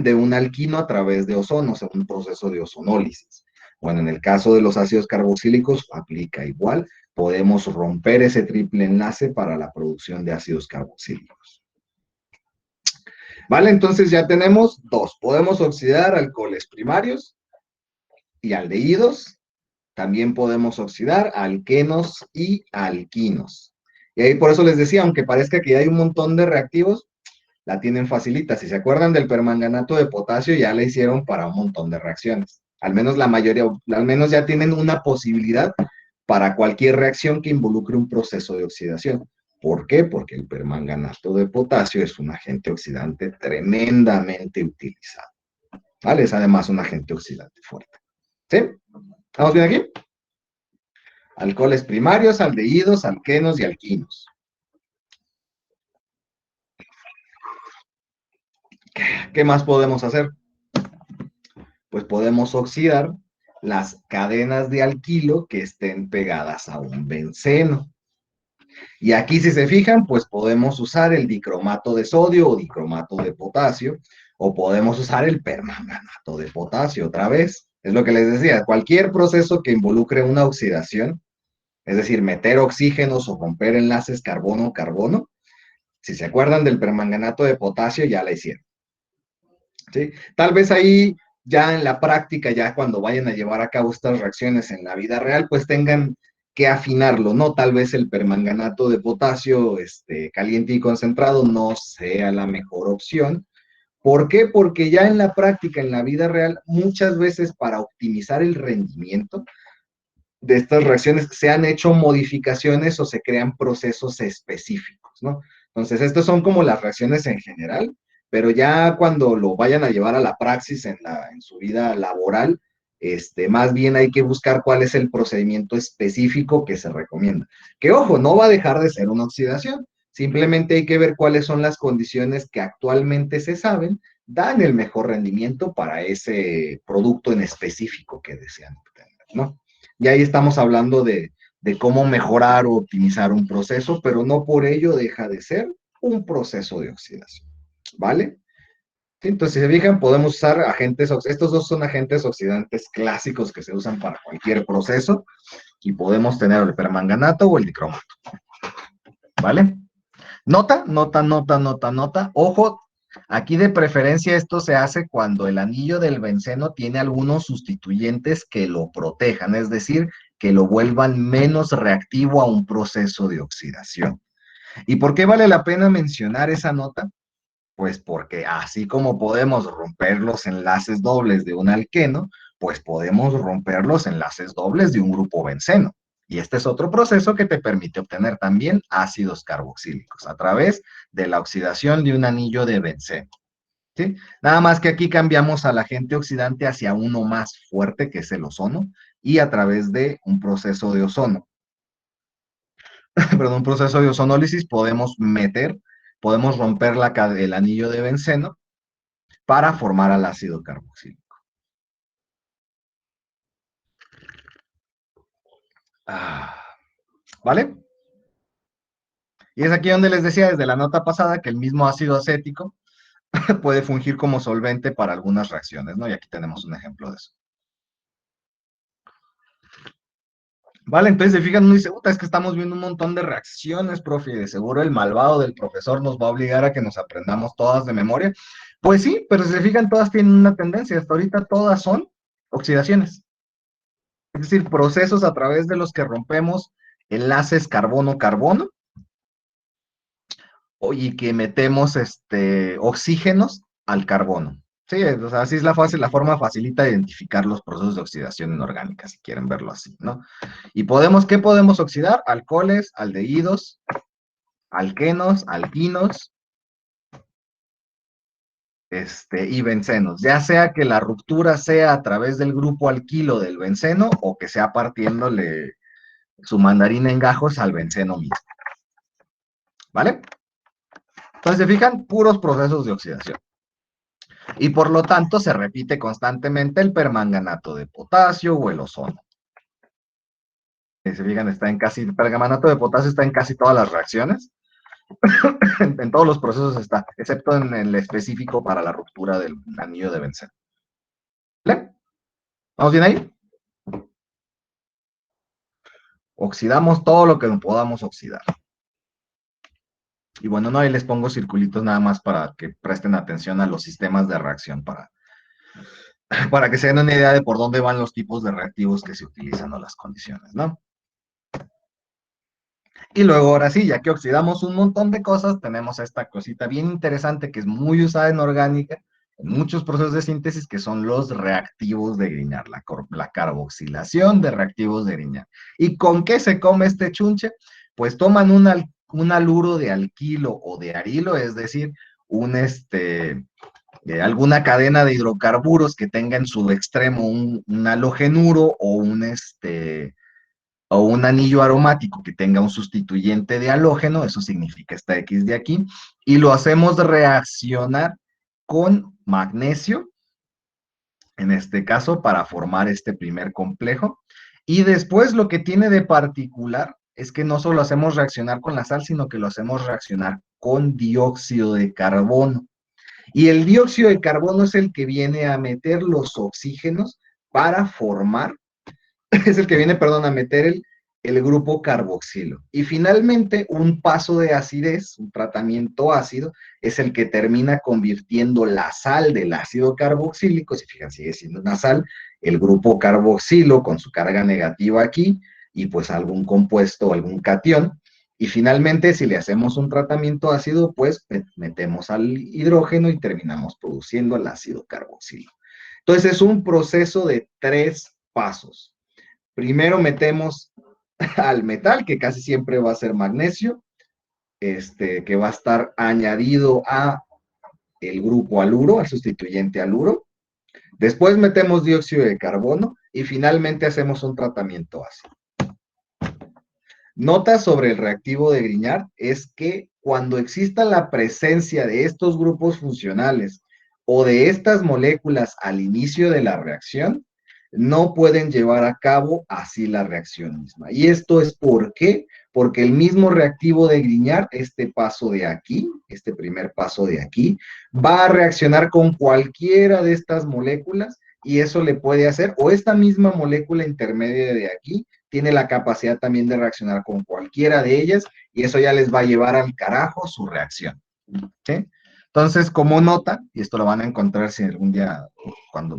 de un alquino a través de ozono, o sea, un proceso de ozonólisis. Bueno, en el caso de los ácidos carboxílicos aplica igual, podemos romper ese triple enlace para la producción de ácidos carboxílicos. ¿Vale? Entonces ya tenemos dos. Podemos oxidar alcoholes primarios y aldehídos. También podemos oxidar alquenos y alquinos. Y ahí por eso les decía, aunque parezca que ya hay un montón de reactivos, la tienen facilita. Si se acuerdan del permanganato de potasio, ya la hicieron para un montón de reacciones. Al menos la mayoría, al menos ya tienen una posibilidad para cualquier reacción que involucre un proceso de oxidación. ¿Por qué? Porque el permanganato de potasio es un agente oxidante tremendamente utilizado. ¿Vale? Es además un agente oxidante fuerte. ¿Sí? ¿Estamos bien aquí? Alcoholes primarios, aldehídos, alquenos y alquinos. ¿Qué más podemos hacer? Pues podemos oxidar las cadenas de alquilo que estén pegadas a un benceno. Y aquí, si se fijan, pues podemos usar el dicromato de sodio o dicromato de potasio, o podemos usar el permanganato de potasio otra vez. Es lo que les decía, cualquier proceso que involucre una oxidación, es decir, meter oxígenos o romper enlaces carbono-carbono, si se acuerdan del permanganato de potasio, ya la hicieron. ¿Sí? Tal vez ahí ya en la práctica, ya cuando vayan a llevar a cabo estas reacciones en la vida real, pues tengan que afinarlo, ¿no? Tal vez el permanganato de potasio caliente y concentrado no sea la mejor opción. ¿Por qué? Porque ya en la práctica, en la vida real, muchas veces para optimizar el rendimiento de estas reacciones se han hecho modificaciones o se crean procesos específicos, ¿no? Entonces, estos son como las reacciones en general, pero ya cuando lo vayan a llevar a la praxis en su vida laboral, más bien hay que buscar cuál es el procedimiento específico que se recomienda. Que ojo, no va a dejar de ser una oxidación, simplemente hay que ver cuáles son las condiciones que actualmente se saben dan el mejor rendimiento para ese producto en específico que desean obtener, ¿no? Y ahí estamos hablando de cómo mejorar o optimizar un proceso, pero no por ello deja de ser un proceso de oxidación, ¿vale? Sí, entonces, si se fijan, podemos usar agentes, estos dos son agentes oxidantes clásicos que se usan para cualquier proceso, y podemos tener el permanganato o el dicromato, ¿vale? Nota, nota, nota, nota, nota. Ojo, aquí de preferencia esto se hace cuando el anillo del benceno tiene algunos sustituyentes que lo protejan, es decir, que lo vuelvan menos reactivo a un proceso de oxidación. ¿Y por qué vale la pena mencionar esa nota? Pues porque así como podemos romper los enlaces dobles de un alqueno, pues podemos romper los enlaces dobles de un grupo benceno. Y este es otro proceso que te permite obtener también ácidos carboxílicos a través de la oxidación de un anillo de benceno, ¿sí? Nada más que aquí cambiamos al agente oxidante hacia uno más fuerte, que es el ozono, y a través de un proceso de ozono, perdón, un proceso de ozonólisis podemos romper el anillo de benceno para formar al ácido carboxílico. ¿Vale? Y es aquí donde les decía desde la nota pasada que el mismo ácido acético puede fungir como solvente para algunas reacciones, ¿no? Y aquí tenemos un ejemplo de eso. Vale, entonces se fijan, uno dice, es que estamos viendo un montón de reacciones, profe, y de seguro el malvado del profesor nos va a obligar a que nos aprendamos todas de memoria. Pues sí, pero si se fijan, todas tienen una tendencia, hasta ahorita todas son oxidaciones. Es decir, procesos a través de los que rompemos enlaces carbono-carbono, y que metemos oxígenos al carbono. Sí, o sea, así es la forma facilita de identificar los procesos de oxidación inorgánica, si quieren verlo así, ¿no? Y ¿qué podemos oxidar? Alcoholes, aldehídos, alquenos, alquinos, y bencenos, ya sea que la ruptura sea a través del grupo alquilo del benceno o que sea partiéndole su mandarina en gajos al benceno mismo. ¿Vale? Entonces, se fijan, puros procesos de oxidación. Y por lo tanto se repite constantemente el permanganato de potasio o el ozono. Si se fijan, el permanganato de potasio está en casi todas las reacciones. En todos los procesos está, excepto en el específico para la ruptura del anillo de benceno. ¿Vale? ¿Vamos bien ahí? Oxidamos todo lo que podamos oxidar. Y bueno, no, ahí les pongo circulitos nada más para que presten atención a los sistemas de reacción, para que se den una idea de por dónde van los tipos de reactivos que se utilizan o las condiciones, ¿no? Y luego, ahora sí, ya que oxidamos un montón de cosas, tenemos esta cosita bien interesante que es muy usada en orgánica, en muchos procesos de síntesis, que son los reactivos de Grignard, la carboxilación de reactivos de Grignard. ¿Y con qué se come este chunche? Pues toman un haluro de alquilo o de arilo, es decir, alguna cadena de hidrocarburos que tenga en su extremo un halogenuro o un anillo aromático que tenga un sustituyente de halógeno, eso significa esta X de aquí, y lo hacemos reaccionar con magnesio, en este caso, para formar este primer complejo. Y después lo que tiene de particular es que no solo hacemos reaccionar con la sal, sino que lo hacemos reaccionar con dióxido de carbono. Y el dióxido de carbono es el que viene a meter los oxígenos para formar, es el que viene, perdón, a meter el grupo carboxilo. Y finalmente, un paso de acidez, un tratamiento ácido, es el que termina convirtiendo la sal del ácido carboxílico, si fijan, sigue siendo una sal, el grupo carboxilo con su carga negativa aquí, y pues algún compuesto, algún catión. Y finalmente, si le hacemos un tratamiento ácido, pues metemos al hidrógeno y terminamos produciendo el ácido carboxilo. Entonces, es un proceso de 3 pasos. Primero metemos al metal, que casi siempre va a ser magnesio, que va a estar añadido a el grupo haluro, al sustituyente haluro. Después metemos dióxido de carbono y finalmente hacemos un tratamiento ácido. Nota sobre el reactivo de Grignard es que cuando exista la presencia de estos grupos funcionales o de estas moléculas al inicio de la reacción, no pueden llevar a cabo así la reacción misma. ¿Y esto es por qué? Porque el mismo reactivo de Grignard, este paso de aquí, este primer paso de aquí, va a reaccionar con cualquiera de estas moléculas y eso le puede hacer, o esta misma molécula intermedia de aquí, tiene la capacidad también de reaccionar con cualquiera de ellas y eso ya les va a llevar al carajo su reacción. ¿Sí? Entonces, como nota, y esto lo van a encontrar si algún día,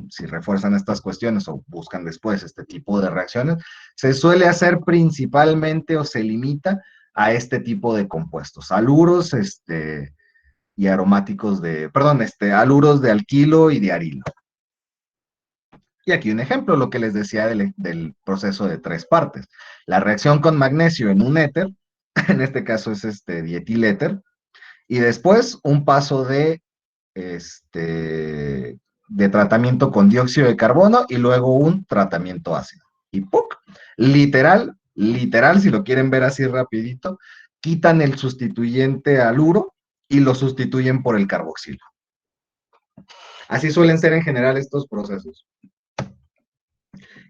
si refuerzan estas cuestiones o buscan después este tipo de reacciones, se suele hacer principalmente o se limita a este tipo de compuestos, aluros y aromáticos aluros de alquilo y de arilo. Y aquí un ejemplo, lo que les decía del proceso de 3 partes. La reacción con magnesio en un éter, en este caso es dietiléter, y después un paso de tratamiento con dióxido de carbono y luego un tratamiento ácido. Y ¡puc! Literal, si lo quieren ver así rapidito, quitan el sustituyente aluro y lo sustituyen por el carboxilo. Así suelen ser en general estos procesos.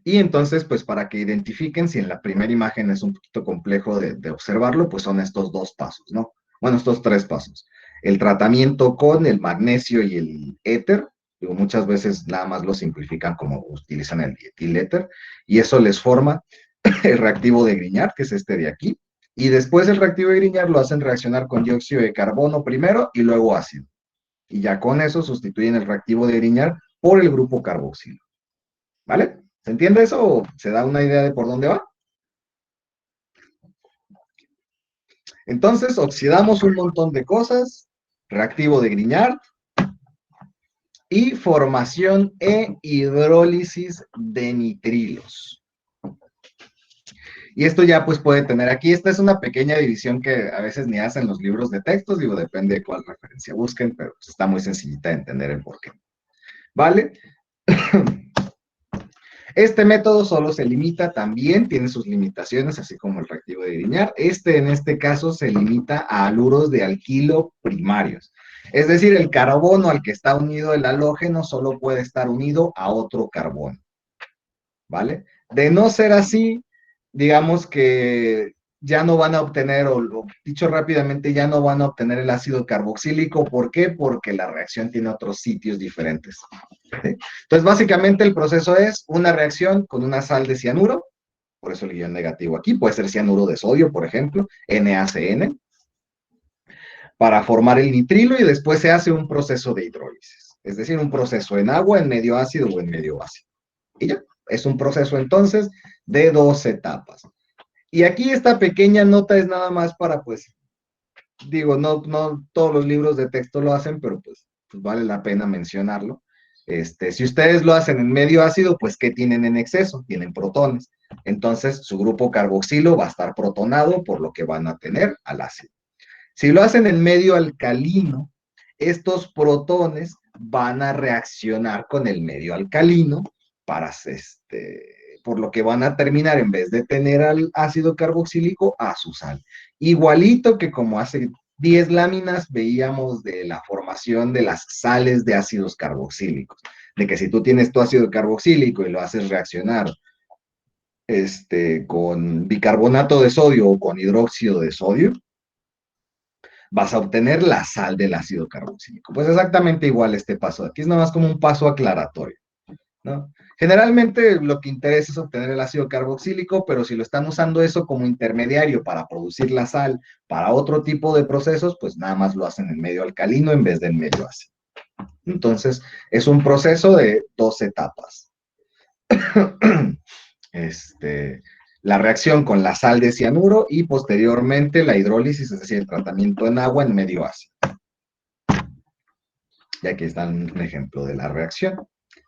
Y entonces, pues para que identifiquen, si en la primera imagen es un poquito complejo de observarlo, pues son estos 2 pasos, ¿no? Bueno, estos 3 pasos. El tratamiento con el magnesio y el éter, digo, muchas veces nada más lo simplifican como utilizan el dietiléter, y eso les forma el reactivo de Grignard, que es este de aquí, y después el reactivo de Grignard lo hacen reaccionar con dióxido de carbono primero y luego ácido. Y ya con eso sustituyen el reactivo de Grignard por el grupo carboxilo. ¿Vale? ¿Se entiende eso o se da una idea de por dónde va? Entonces, oxidamos un montón de cosas, reactivo de Grignard, y formación e hidrólisis de nitrilos. Y esto ya pues puede tener aquí, esta es una pequeña división que a veces ni hacen los libros de textos, digo, depende de cuál referencia busquen, pero pues está muy sencillita de entender el porqué. ¿Vale? Este método solo se limita, también tiene sus limitaciones, así como el reactivo de Grignard. En este caso, se limita a haluros de alquilo primarios. Es decir, el carbono al que está unido el halógeno solo puede estar unido a otro carbono. ¿Vale? De no ser así, digamos que ya no van a obtener, o dicho rápidamente, ya no van a obtener el ácido carboxílico. ¿Por qué? Porque la reacción tiene otros sitios diferentes. ¿Sí? Entonces, básicamente el proceso es una reacción con una sal de cianuro, por eso el guión negativo aquí, puede ser cianuro de sodio, por ejemplo, NaCN, para formar el nitrilo y después se hace un proceso de hidrólisis, es decir, un proceso en agua, en medio ácido o en medio básico. Y ya, es un proceso entonces de 2 etapas. Y aquí esta pequeña nota es nada más para, pues, digo, no todos los libros de texto lo hacen, pero pues vale la pena mencionarlo. Si ustedes lo hacen en medio ácido, pues ¿qué tienen en exceso? Tienen protones. Entonces, su grupo carboxilo va a estar protonado, por lo que van a tener al ácido. Si lo hacen en medio alcalino, estos protones van a reaccionar con el medio alcalino para, por lo que van a terminar, en vez de tener al ácido carboxílico, a su sal. Igualito que como hace 10 láminas veíamos de la formación de las sales de ácidos carboxílicos, de que si tú tienes tu ácido carboxílico y lo haces reaccionar con bicarbonato de sodio o con hidróxido de sodio, vas a obtener la sal del ácido carboxílico. Pues exactamente igual este paso de aquí, es nada más como un paso aclaratorio, ¿no? Generalmente lo que interesa es obtener el ácido carboxílico, pero si lo están usando eso como intermediario para producir la sal para otro tipo de procesos, pues nada más lo hacen en medio alcalino en vez de en medio ácido. Entonces, es un proceso de 2 etapas. La reacción con la sal de cianuro y posteriormente la hidrólisis, es decir, el tratamiento en agua en medio ácido. Y aquí está un ejemplo de la reacción.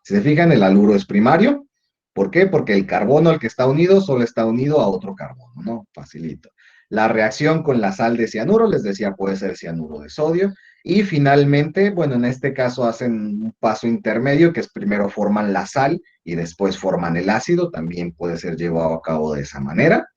Si se fijan, el haluro es primario. ¿Por qué? Porque el carbono al que está unido solo está unido a otro carbono, ¿no? Facilito. La reacción con la sal de cianuro, les decía, puede ser cianuro de sodio. Y finalmente, bueno, en este caso hacen un paso intermedio, que es primero forman la sal y después forman el ácido. También puede ser llevado a cabo de esa manera.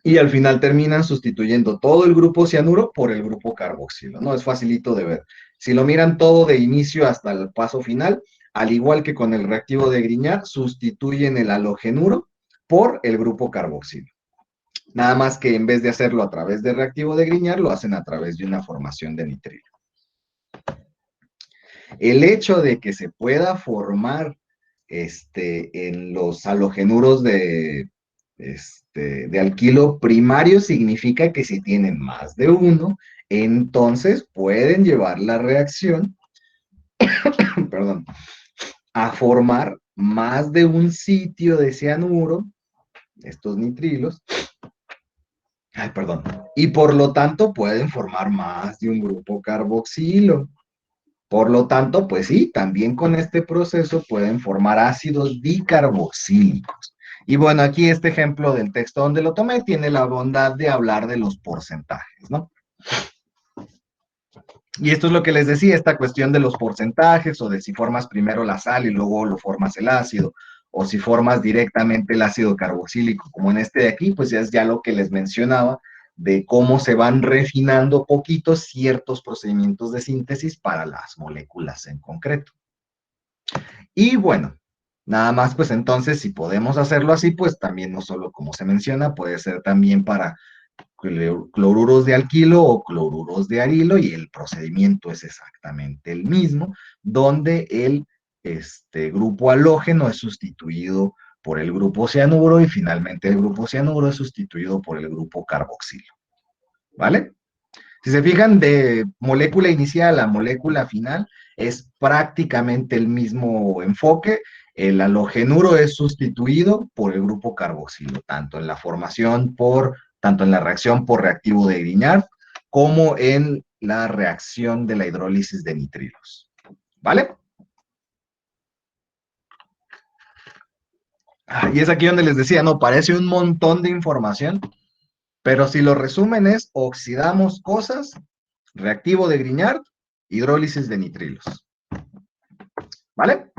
Y al final terminan sustituyendo todo el grupo cianuro por el grupo carboxilo, ¿no? Es facilito de ver. Si lo miran todo de inicio hasta el paso final, al igual que con el reactivo de Grignard, sustituyen el halogenuro por el grupo carboxilo. Nada más que en vez de hacerlo a través del reactivo de Grignard, lo hacen a través de una formación de nitrilo. El hecho de que se pueda formar en los halogenuros de alquilo primario significa que si tienen más de uno, entonces pueden llevar la reacción, perdón, a formar más de un sitio de cianuro, estos nitrilos, y por lo tanto pueden formar más de un grupo carboxilo. Por lo tanto, pues sí, también con este proceso pueden formar ácidos dicarboxílicos. Y bueno, aquí este ejemplo del texto donde lo tomé tiene la bondad de hablar de los porcentajes, ¿no? Y esto es lo que les decía, esta cuestión de los porcentajes o de si formas primero la sal y luego lo formas el ácido, o si formas directamente el ácido carboxílico, como en este de aquí, pues ya es ya lo que les mencionaba, de cómo se van refinando poquito ciertos procedimientos de síntesis para las moléculas en concreto. Y bueno, nada más pues entonces si podemos hacerlo así, pues también no solo como se menciona, puede ser también para cloruros de alquilo o cloruros de arilo, y el procedimiento es exactamente el mismo, donde el grupo halógeno es sustituido por el grupo cianuro y finalmente el grupo cianuro es sustituido por el grupo carboxilo. ¿Vale? Si se fijan, de molécula inicial a molécula final es prácticamente el mismo enfoque. El halogenuro es sustituido por el grupo carboxilo, tanto en la tanto en la reacción por reactivo de Grignard, como en la reacción de la hidrólisis de nitrilos. ¿Vale? Y es aquí donde les decía, no, parece un montón de información, pero si lo resumen es, oxidamos cosas, reactivo de Grignard, hidrólisis de nitrilos. ¿Vale?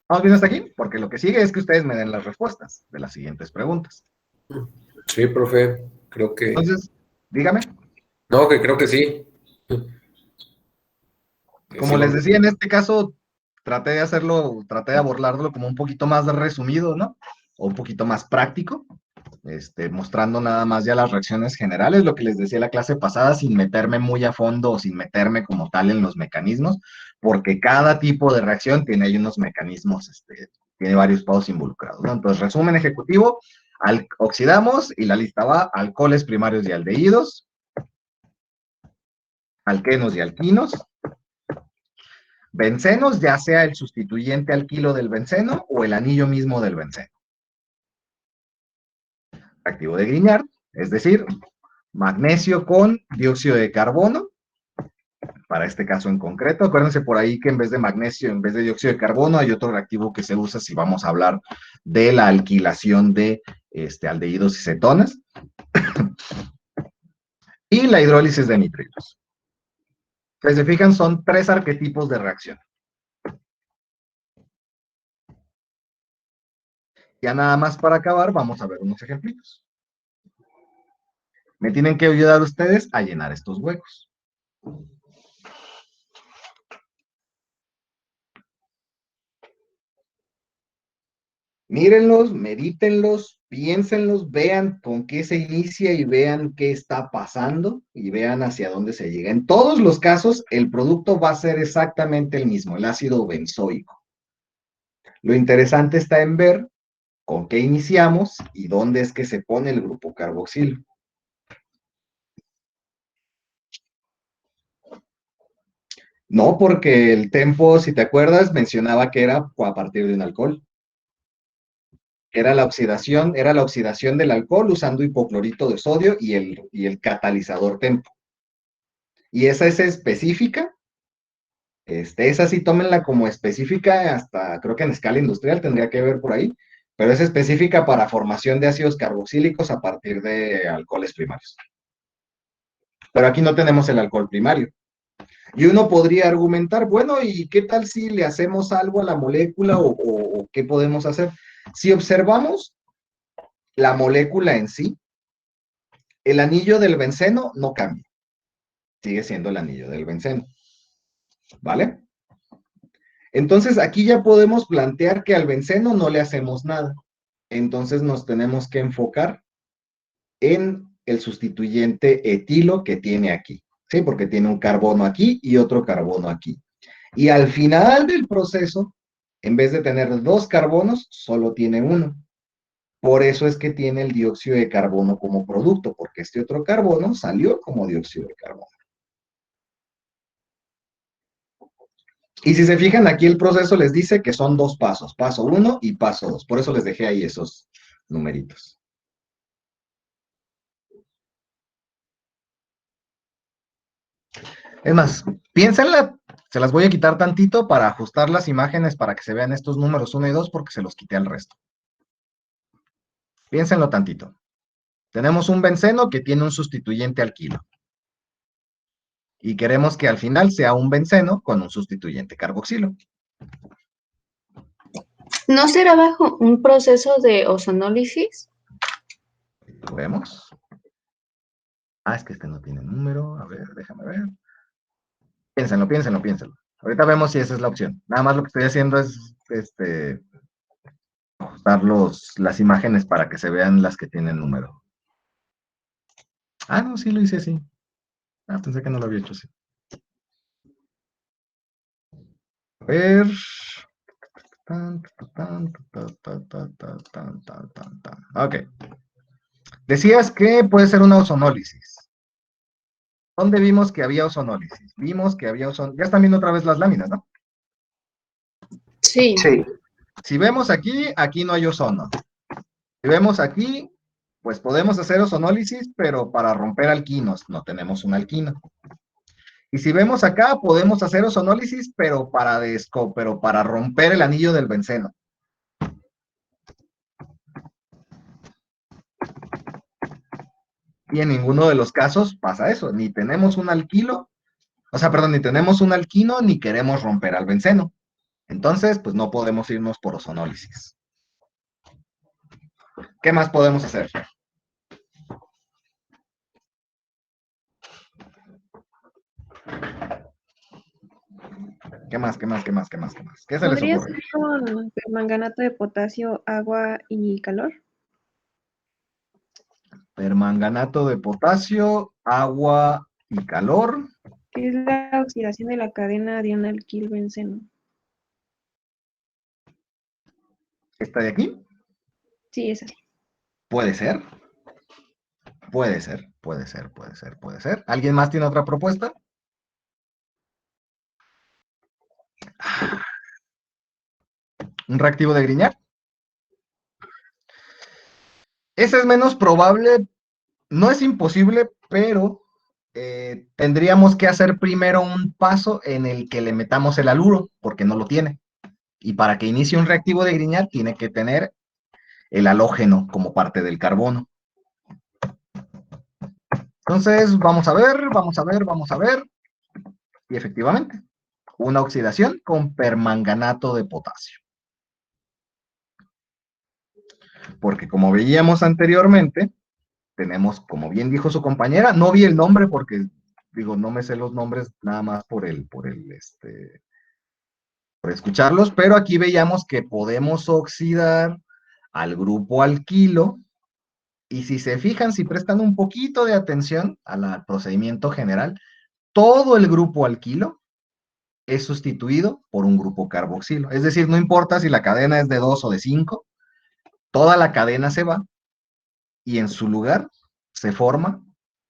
¿Vamos bien hasta aquí? Porque lo que sigue es que ustedes me den las respuestas de las siguientes preguntas. Sí, profe, creo que... Entonces, dígame. No, que creo que sí. Como les decía, en este caso, traté de abordarlo como un poquito más resumido, ¿no? O un poquito más práctico, mostrando nada más ya las reacciones generales, lo que les decía la clase pasada, sin meterme muy a fondo o sin meterme como tal en los mecanismos, porque cada tipo de reacción tiene ahí unos mecanismos, tiene varios pasos involucrados, ¿no? Entonces, resumen ejecutivo, oxidamos y la lista va: alcoholes primarios y aldehídos, alquenos y alquinos, bencenos, ya sea el sustituyente alquilo del benceno o el anillo mismo del benceno. Activo de Grignard, es decir, magnesio con dióxido de carbono, para este caso en concreto. Acuérdense por ahí que en vez de magnesio, en vez de dióxido de carbono, hay otro reactivo que se usa si vamos a hablar de la alquilación de aldehídos y cetonas. Y la hidrólisis de nitrilos. Si se fijan, son 3 arquetipos de reacción. Ya nada más para acabar, vamos a ver unos ejemplitos. Me tienen que ayudar ustedes a llenar estos huecos. Mírenlos, medítenlos, piénsenlos, vean con qué se inicia y vean qué está pasando y vean hacia dónde se llega. En todos los casos, el producto va a ser exactamente el mismo, el ácido benzoico. Lo interesante está en ver con qué iniciamos y dónde es que se pone el grupo carboxilo. No, porque el tempo, si te acuerdas, mencionaba que era a partir de un alcohol. Era la oxidación del alcohol usando hipoclorito de sodio y el catalizador tempo. Y esa es específica. Esa sí tómenla como específica, hasta creo que en escala industrial tendría que ver por ahí, pero es específica para formación de ácidos carboxílicos a partir de alcoholes primarios. Pero aquí no tenemos el alcohol primario. Y uno podría argumentar, bueno, ¿y qué tal si le hacemos algo a la molécula o qué podemos hacer? Si observamos, la molécula en sí, el anillo del benceno no cambia. Sigue siendo el anillo del benceno. ¿Vale? Entonces aquí ya podemos plantear que al benceno no le hacemos nada. Entonces nos tenemos que enfocar en el sustituyente etilo que tiene aquí, ¿sí? Porque tiene un carbono aquí y otro carbono aquí. Y al final del proceso, en vez de tener 2 carbonos, solo tiene 1. Por eso es que tiene el dióxido de carbono como producto, porque este otro carbono salió como dióxido de carbono. Y si se fijan, aquí el proceso les dice que son 2 pasos, paso 1 y paso 2. Por eso les dejé ahí esos numeritos. Es más, piénsenla, se las voy a quitar tantito para ajustar las imágenes para que se vean estos números 1 y 2 porque se los quité al resto. Piénsenlo tantito. Tenemos un benceno que tiene un sustituyente alquilo. Y queremos que al final sea un benceno con un sustituyente carboxilo. ¿No será bajo un proceso de ozonólisis? ¿Lo vemos? Ah, es que este no tiene número. A ver, déjame ver. Piénsenlo, piénsenlo, piénsenlo. Ahorita vemos si esa es la opción. Nada más lo que estoy haciendo es ajustar las imágenes para que se vean las que tienen número. Ah, no, sí lo hice así. Ah, pensé que no lo había hecho así. A ver. Ok. Decías que puede ser una ozonólisis. ¿Dónde vimos que había ozonólisis? Vimos que había ozonólisis. Ya están viendo otra vez las láminas, ¿no? Sí. Sí. Si vemos aquí, aquí no hay ozono. Si vemos aquí, pues podemos hacer ozonólisis, pero para romper alquinos, no tenemos un alquino. Y si vemos acá, podemos hacer ozonólisis, pero para romper el anillo del benceno. Y en ninguno de los casos pasa eso. Ni tenemos un alquilo, ni tenemos un alquino, ni queremos romper al benceno. Entonces, pues no podemos irnos por ozonólisis. ¿Qué más podemos hacer? ¿Qué más? ¿Qué se les ¿Podría ocurre? ser con permanganato de potasio, agua y calor? Permanganato de potasio, agua y calor. Que es la oxidación de la cadena de un alquilbenceno. ¿Esta de aquí? Sí, es así. Puede ser. ¿Alguien más tiene otra propuesta? ¿Un reactivo de Grignard? Ese es menos probable, no es imposible, pero tendríamos que hacer primero un paso en el que le metamos el haluro, porque no lo tiene. Y para que inicie un reactivo de Grignard, tiene que tener el halógeno como parte del carbono. Entonces, vamos a ver. Y efectivamente, una oxidación con permanganato de potasio. Porque como veíamos anteriormente, tenemos, como bien dijo su compañera, no vi el nombre porque, no me sé los nombres nada más por escucharlos, pero aquí veíamos que podemos oxidar al grupo alquilo, y si se fijan, si prestan un poquito de atención al procedimiento general, todo el grupo alquilo es sustituido por un grupo carboxilo. Es decir, no importa si la cadena es de 2 o de 5, toda la cadena se va y en su lugar se forma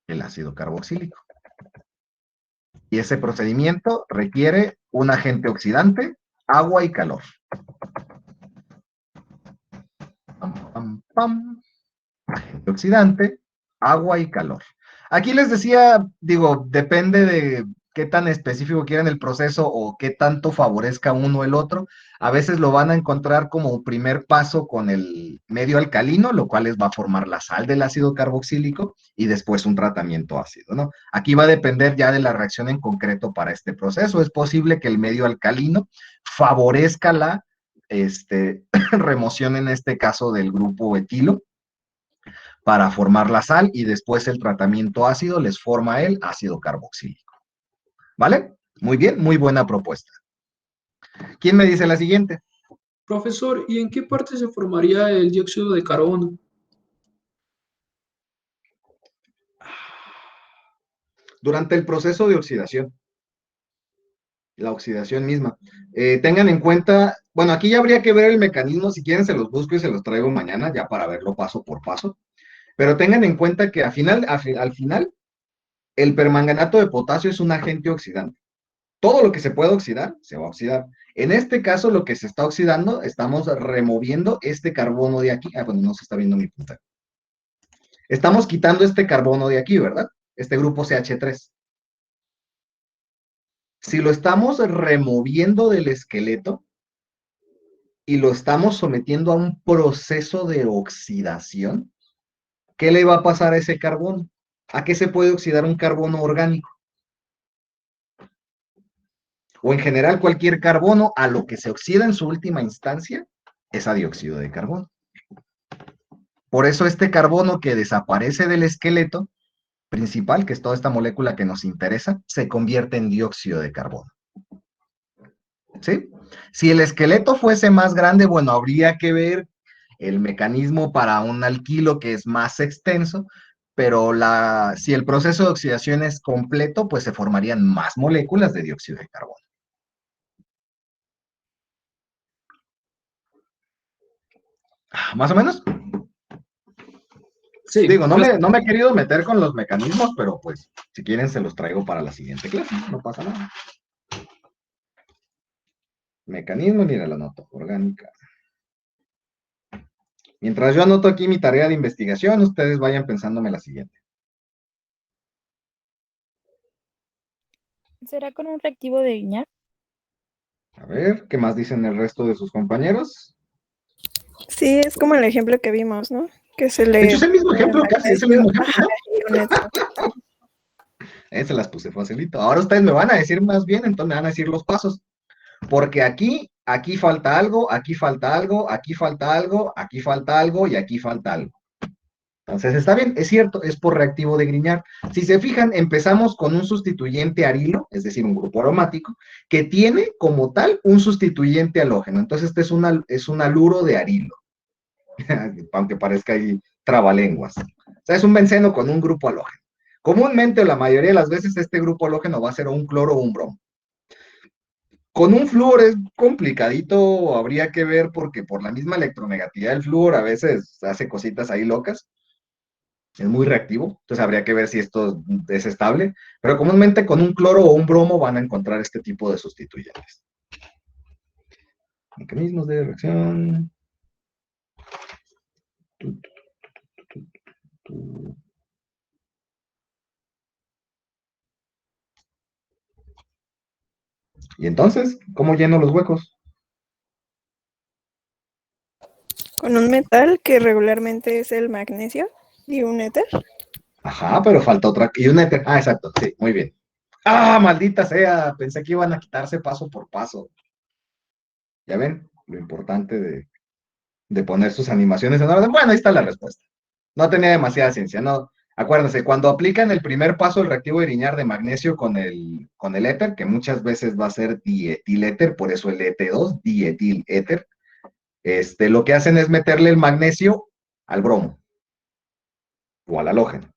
el ácido carboxílico. Y ese procedimiento requiere un agente oxidante, agua y calor. Agente oxidante, agua y calor. Aquí les decía, depende de qué tan específico quieran el proceso o qué tanto favorezca uno el otro. A veces lo van a encontrar como un primer paso con el medio alcalino, lo cual va a formar la sal del ácido carboxílico y después un tratamiento ácido, ¿no? Aquí va a depender ya de la reacción en concreto para este proceso. Es posible que el medio alcalino favorezca la remoción, en este caso, del grupo etilo, para formar la sal y después el tratamiento ácido les forma el ácido carboxílico. ¿Vale? Muy bien, muy buena propuesta. ¿Quién me dice la siguiente? Profesor, ¿y en qué parte se formaría el dióxido de carbono? Durante el proceso de oxidación, la oxidación misma. Tengan en cuenta, bueno, aquí ya habría que ver el mecanismo, si quieren se los busco y se los traigo mañana ya para verlo paso por paso, pero tengan en cuenta que al final, el permanganato de potasio es un agente oxidante. Todo lo que se puede oxidar, se va a oxidar. En este caso, lo que se está oxidando, estamos removiendo este carbono de aquí. Bueno, no se está viendo mi punta. Estamos quitando este carbono de aquí, ¿verdad? Este grupo CH3. Si lo estamos removiendo del esqueleto y lo estamos sometiendo a un proceso de oxidación, ¿qué le va a pasar a ese carbono? ¿A qué se puede oxidar un carbono orgánico? O en general cualquier carbono, a lo que se oxida en su última instancia es a dióxido de carbono. Por eso este carbono que desaparece del esqueleto principal, que es toda esta molécula que nos interesa, se convierte en dióxido de carbono. ¿Sí? Si el esqueleto fuese más grande, bueno, habría que ver el mecanismo para un alquilo que es más extenso, pero si el proceso de oxidación es completo, pues se formarían más moléculas de dióxido de carbono. ¿Más o menos? Sí, Digo, no me he querido meter con los mecanismos, pero pues, si quieren se los traigo para la siguiente clase, no pasa nada. Mecanismo, mira, la nota orgánica. Mientras yo anoto aquí mi tarea de investigación, ustedes vayan pensándome la siguiente. ¿Será con un reactivo de Grignard? A ver, ¿qué más dicen el resto de sus compañeros? Sí, es como el ejemplo que vimos, ¿no? Que se le... De hecho, es el mismo ejemplo, casi, es el mismo ejemplo, Ajá, ¿no? y un éter. Se las puse facilito. Ahora ustedes me van a decir más bien, entonces me van a decir los pasos. Porque aquí falta algo, aquí falta algo, aquí falta algo, aquí falta algo y aquí falta algo. Entonces está bien, es cierto, es por reactivo de Grignard. Si se fijan, empezamos con un sustituyente arilo, es decir, un grupo aromático, que tiene como tal un sustituyente halógeno. Entonces este es un haluro de arilo, aunque parezca ahí trabalenguas. O sea, es un benceno con un grupo halógeno. Comúnmente, o la mayoría de las veces, este grupo halógeno va a ser un cloro o un bromo. Con un flúor es complicadito, habría que ver porque por la misma electronegatividad del flúor a veces hace cositas ahí locas, es muy reactivo, entonces habría que ver si esto es estable, pero comúnmente con un cloro o un bromo van a encontrar este tipo de sustituyentes. Mecanismos de reacción. Y entonces, ¿cómo lleno los huecos? Con un metal que regularmente es el magnesio y un éter. Ajá, pero falta otra. Y un éter. Ah, exacto, sí, muy bien. ¡Ah, maldita sea! Pensé que iban a quitarse paso por paso. ¿Ya ven? Lo importante de poner sus animaciones en orden. Bueno, ahí está la respuesta. No tenía demasiada ciencia, no. Acuérdense, cuando aplican el primer paso, el reactivo de Grignard de magnesio con el éter, que muchas veces va a ser dietiléter, por eso el ET2, dietiléter, lo que hacen es meterle el magnesio al bromo o al halógeno.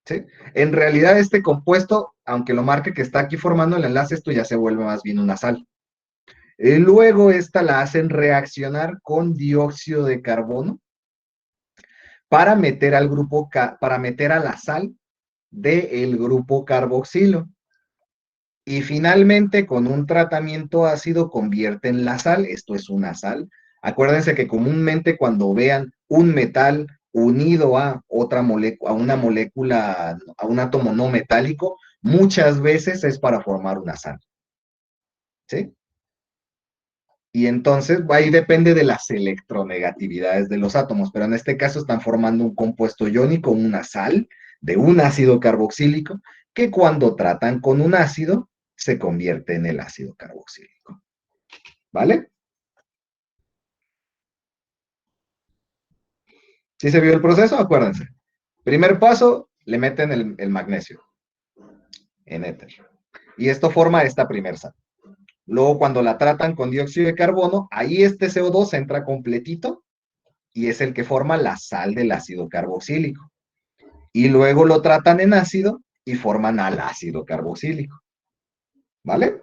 ¿Sí? En realidad, este compuesto, aunque lo marque que está aquí formando el enlace, esto ya se vuelve más bien una sal. Luego, esta la hacen reaccionar con dióxido de carbono para meter para meter a la sal del grupo carboxilo. Y finalmente, con un tratamiento ácido, convierten la sal. Esto es una sal. Acuérdense que comúnmente cuando vean un metal unido a otra molécula, a una molécula, a un átomo no metálico, muchas veces es para formar una sal. ¿Sí? Y entonces ahí depende de las electronegatividades de los átomos, pero en este caso están formando un compuesto iónico, una sal de un ácido carboxílico, que cuando tratan con un ácido se convierte en el ácido carboxílico. ¿Vale? ¿Sí se vio el proceso? Acuérdense. Primer paso, le meten el magnesio en éter. Y esto forma esta primer sal. Luego, cuando la tratan con dióxido de carbono, ahí este CO2 entra completito y es el que forma la sal del ácido carboxílico. Y luego lo tratan en ácido y forman al ácido carboxílico. ¿Vale?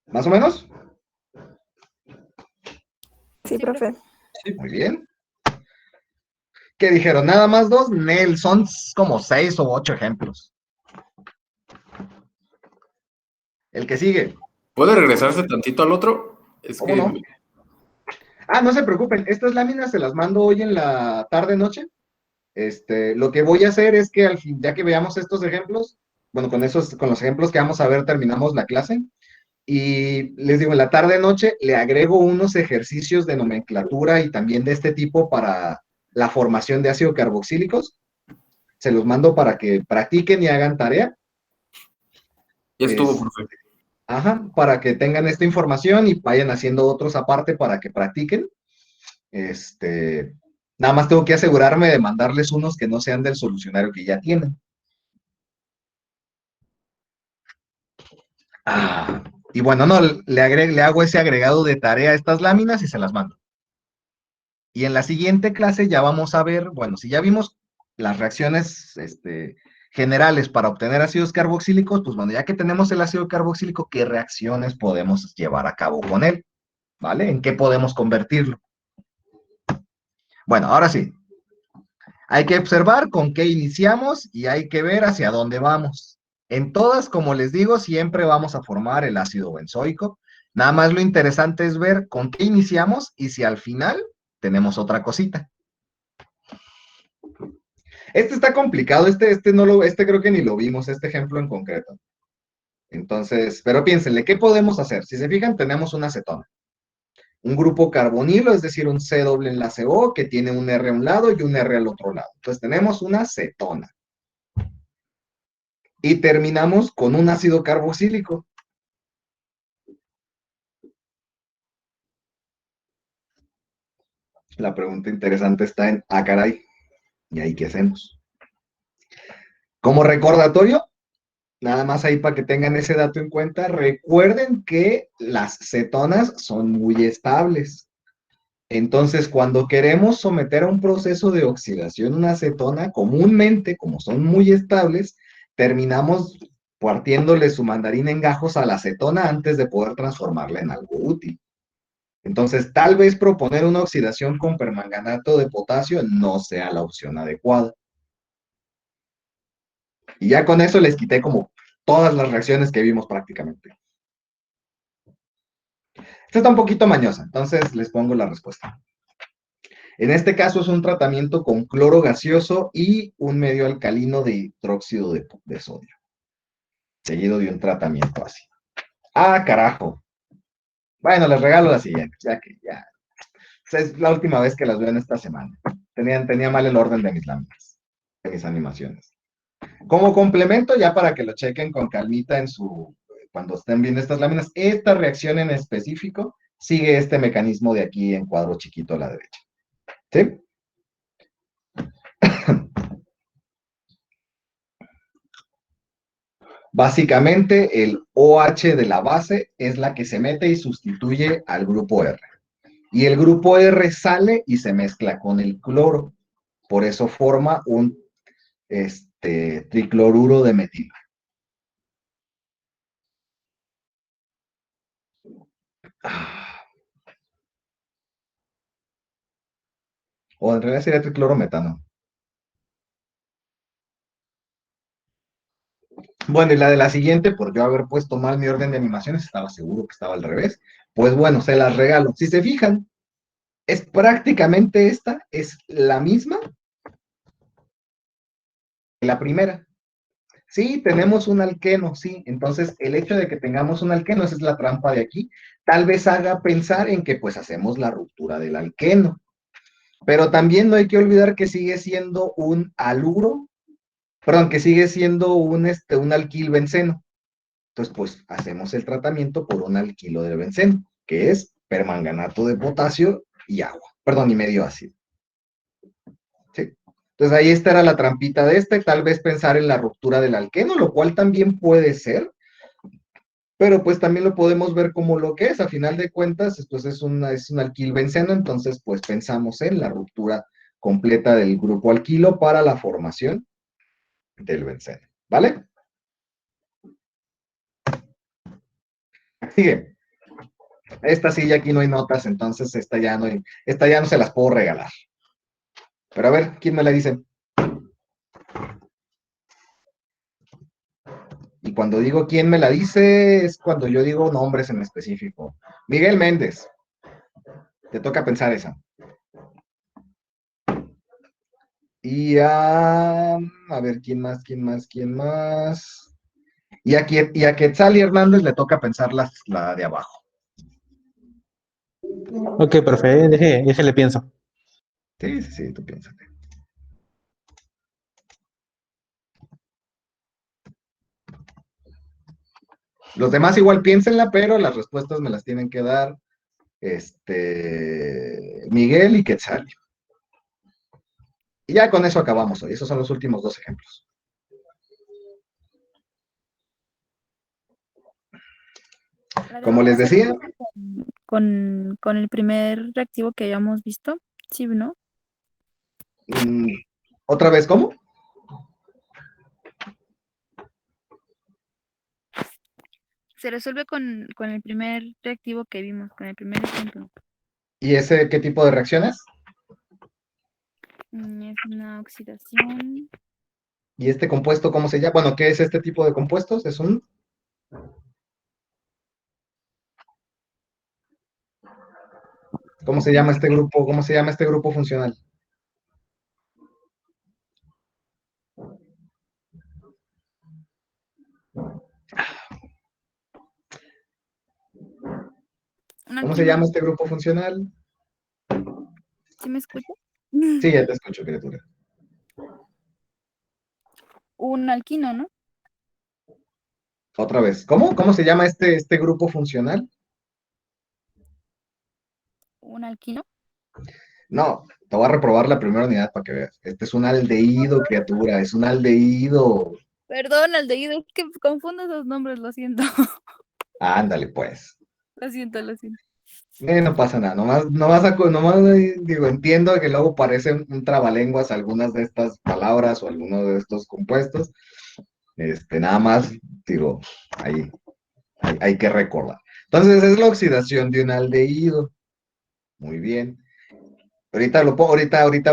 ¿Más o menos? Sí, profe. Muy bien. ¿Qué dijeron? ¿Nada más 2? Nel, son como 6 o 8 ejemplos. El que sigue. ¿Puede regresarse tantito al otro? Es ¿Cómo que no? Ah, no se preocupen. Estas láminas se las mando hoy en la tarde-noche. Lo que voy a hacer es que al fin, ya que veamos estos ejemplos, bueno, con los ejemplos que vamos a ver, terminamos la clase. Y les digo, en la tarde-noche le agrego unos ejercicios de nomenclatura y también de este tipo para la formación de ácidos carboxílicos. Se los mando para que practiquen y hagan tarea. ya estuvo, Es- profe. Ajá, para que tengan esta información y vayan haciendo otros aparte para que practiquen. Nada más tengo que asegurarme de mandarles unos que no sean del solucionario que ya tienen. Y bueno, no, le hago ese agregado de tarea a estas láminas y se las mando. Y en la siguiente clase ya vamos a ver, bueno, si ya vimos las reacciones generales para obtener ácidos carboxílicos, pues bueno, ya que tenemos el ácido carboxílico, ¿qué reacciones podemos llevar a cabo con él? ¿Vale? ¿En qué podemos convertirlo? Bueno, ahora sí. Hay que observar con qué iniciamos y hay que ver hacia dónde vamos. En todas, como les digo, siempre vamos a formar el ácido benzoico. Nada más lo interesante es ver con qué iniciamos y si al final tenemos otra cosita. Este está complicado, este creo que ni lo vimos, este ejemplo en concreto. Entonces, pero piénsenle, ¿qué podemos hacer? Si se fijan, tenemos una acetona. Un grupo carbonilo, es decir, un C doble enlace O, que tiene un R a un lado y un R al otro lado. Entonces tenemos una cetona. Y terminamos con un ácido carboxílico. La pregunta interesante está en, caray, ¿y ahí qué hacemos? Como recordatorio, nada más ahí para que tengan ese dato en cuenta, recuerden que las cetonas son muy estables. Entonces, cuando queremos someter a un proceso de oxidación una acetona, comúnmente, como son muy estables, terminamos partiéndole su mandarín en gajos a la acetona antes de poder transformarla en algo útil. Entonces, tal vez proponer una oxidación con permanganato de potasio no sea la opción adecuada. Y ya con eso les quité como todas las reacciones que vimos prácticamente. Esta está un poquito mañosa, entonces les pongo la respuesta. En este caso es un tratamiento con cloro gaseoso y un medio alcalino de hidróxido de sodio, seguido de un tratamiento así. Carajo. Bueno, les regalo la siguiente, ya que ya. Es la última vez que las veo en esta semana. Tenía mal el orden de mis láminas, de mis animaciones. Como complemento, ya para que lo chequen con calmita cuando estén viendo estas láminas, esta reacción en específico sigue este mecanismo de aquí en cuadro chiquito a la derecha. ¿Sí? Básicamente, el OH de la base es la que se mete y sustituye al grupo R. Y el grupo R sale y se mezcla con el cloro. Por eso forma un tricloruro de metilo. O en realidad sería triclorometano. Bueno, y la de la siguiente, por yo haber puesto mal mi orden de animaciones, estaba seguro que estaba al revés. Pues bueno, se las regalo. Si se fijan, es prácticamente esta, es la misma que la primera. Sí, tenemos un alqueno, sí. Entonces, el hecho de que tengamos un alqueno, esa es la trampa de aquí, tal vez haga pensar en que pues hacemos la ruptura del alqueno. Pero también no hay que olvidar que sigue siendo un aluro, perdón, que sigue siendo un alquilbenceno. Entonces, pues hacemos el tratamiento por un alquilo de benceno, que es permanganato de potasio y agua. Perdón, y medio ácido. ¿Sí? Entonces ahí esta era la trampita de tal vez pensar en la ruptura del alqueno, lo cual también puede ser, pero pues también lo podemos ver como lo que es, a final de cuentas, pues es un alquilbenceno, entonces pues pensamos en la ruptura completa del grupo alquilo para la formación del benceno, ¿vale? Sigue. Esta sí, ya aquí no hay notas, entonces esta ya no se las puedo regalar. Pero a ver, ¿quién me la dice? Y cuando digo quién me la dice, es cuando yo digo nombres en específico. Miguel Méndez. Te toca pensar esa. Y a ver, ¿quién más? Y a Quetzal y Hernández le toca pensar la de abajo. Ok, profe, déjele pienso. Sí, tú piénsate. Los demás igual piénsenla, pero las respuestas me las tienen que dar Miguel y Quetzal. Y ya con eso acabamos hoy. Esos son los últimos 2 ejemplos. Como les decía. Con el primer reactivo que habíamos visto, ¿sí, no? ¿Otra vez cómo? Se resuelve con el primer reactivo que vimos, con el primer ejemplo. ¿Y ese qué tipo de reacciones? Es una oxidación. ¿Y este compuesto cómo se llama? Bueno, ¿qué es este tipo de compuestos? Es un... ¿Cómo se llama este grupo? ¿Cómo se llama este grupo funcional? ¿Cómo se llama este grupo funcional? ¿Sí me escucha? Sí, ya te escucho, criatura. Un alquino, ¿no? Otra vez. ¿Cómo? ¿Cómo se llama este grupo funcional? Un alquino. No, te voy a reprobar la primera unidad para que veas. Este es un aldehído, criatura, es un aldehído. Perdón, aldehído, es que confundo esos nombres, lo siento. Ándale, pues. Lo siento, lo siento. No pasa nada, nomás digo, entiendo que luego parecen un trabalenguas algunas de estas palabras o algunos de estos compuestos. Nada más, digo, ahí hay que recordar. Entonces, es la oxidación de un aldehído. Muy bien. Ahorita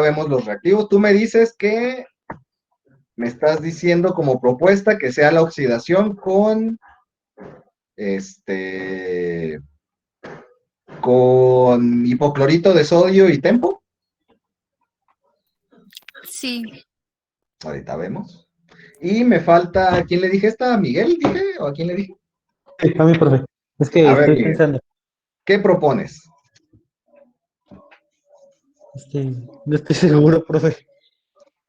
vemos los reactivos. Tú me dices que me estás diciendo como propuesta que sea la oxidación con hipoclorito de sodio y tempo. Sí. Ahorita vemos. Y me falta, ¿a quién le dije esta? ¿A Miguel dije? ¿O a quién le dije? Sí, a mí, profe. Es que A ver, estoy Miguel, pensando. ¿qué propones? No estoy seguro, profe.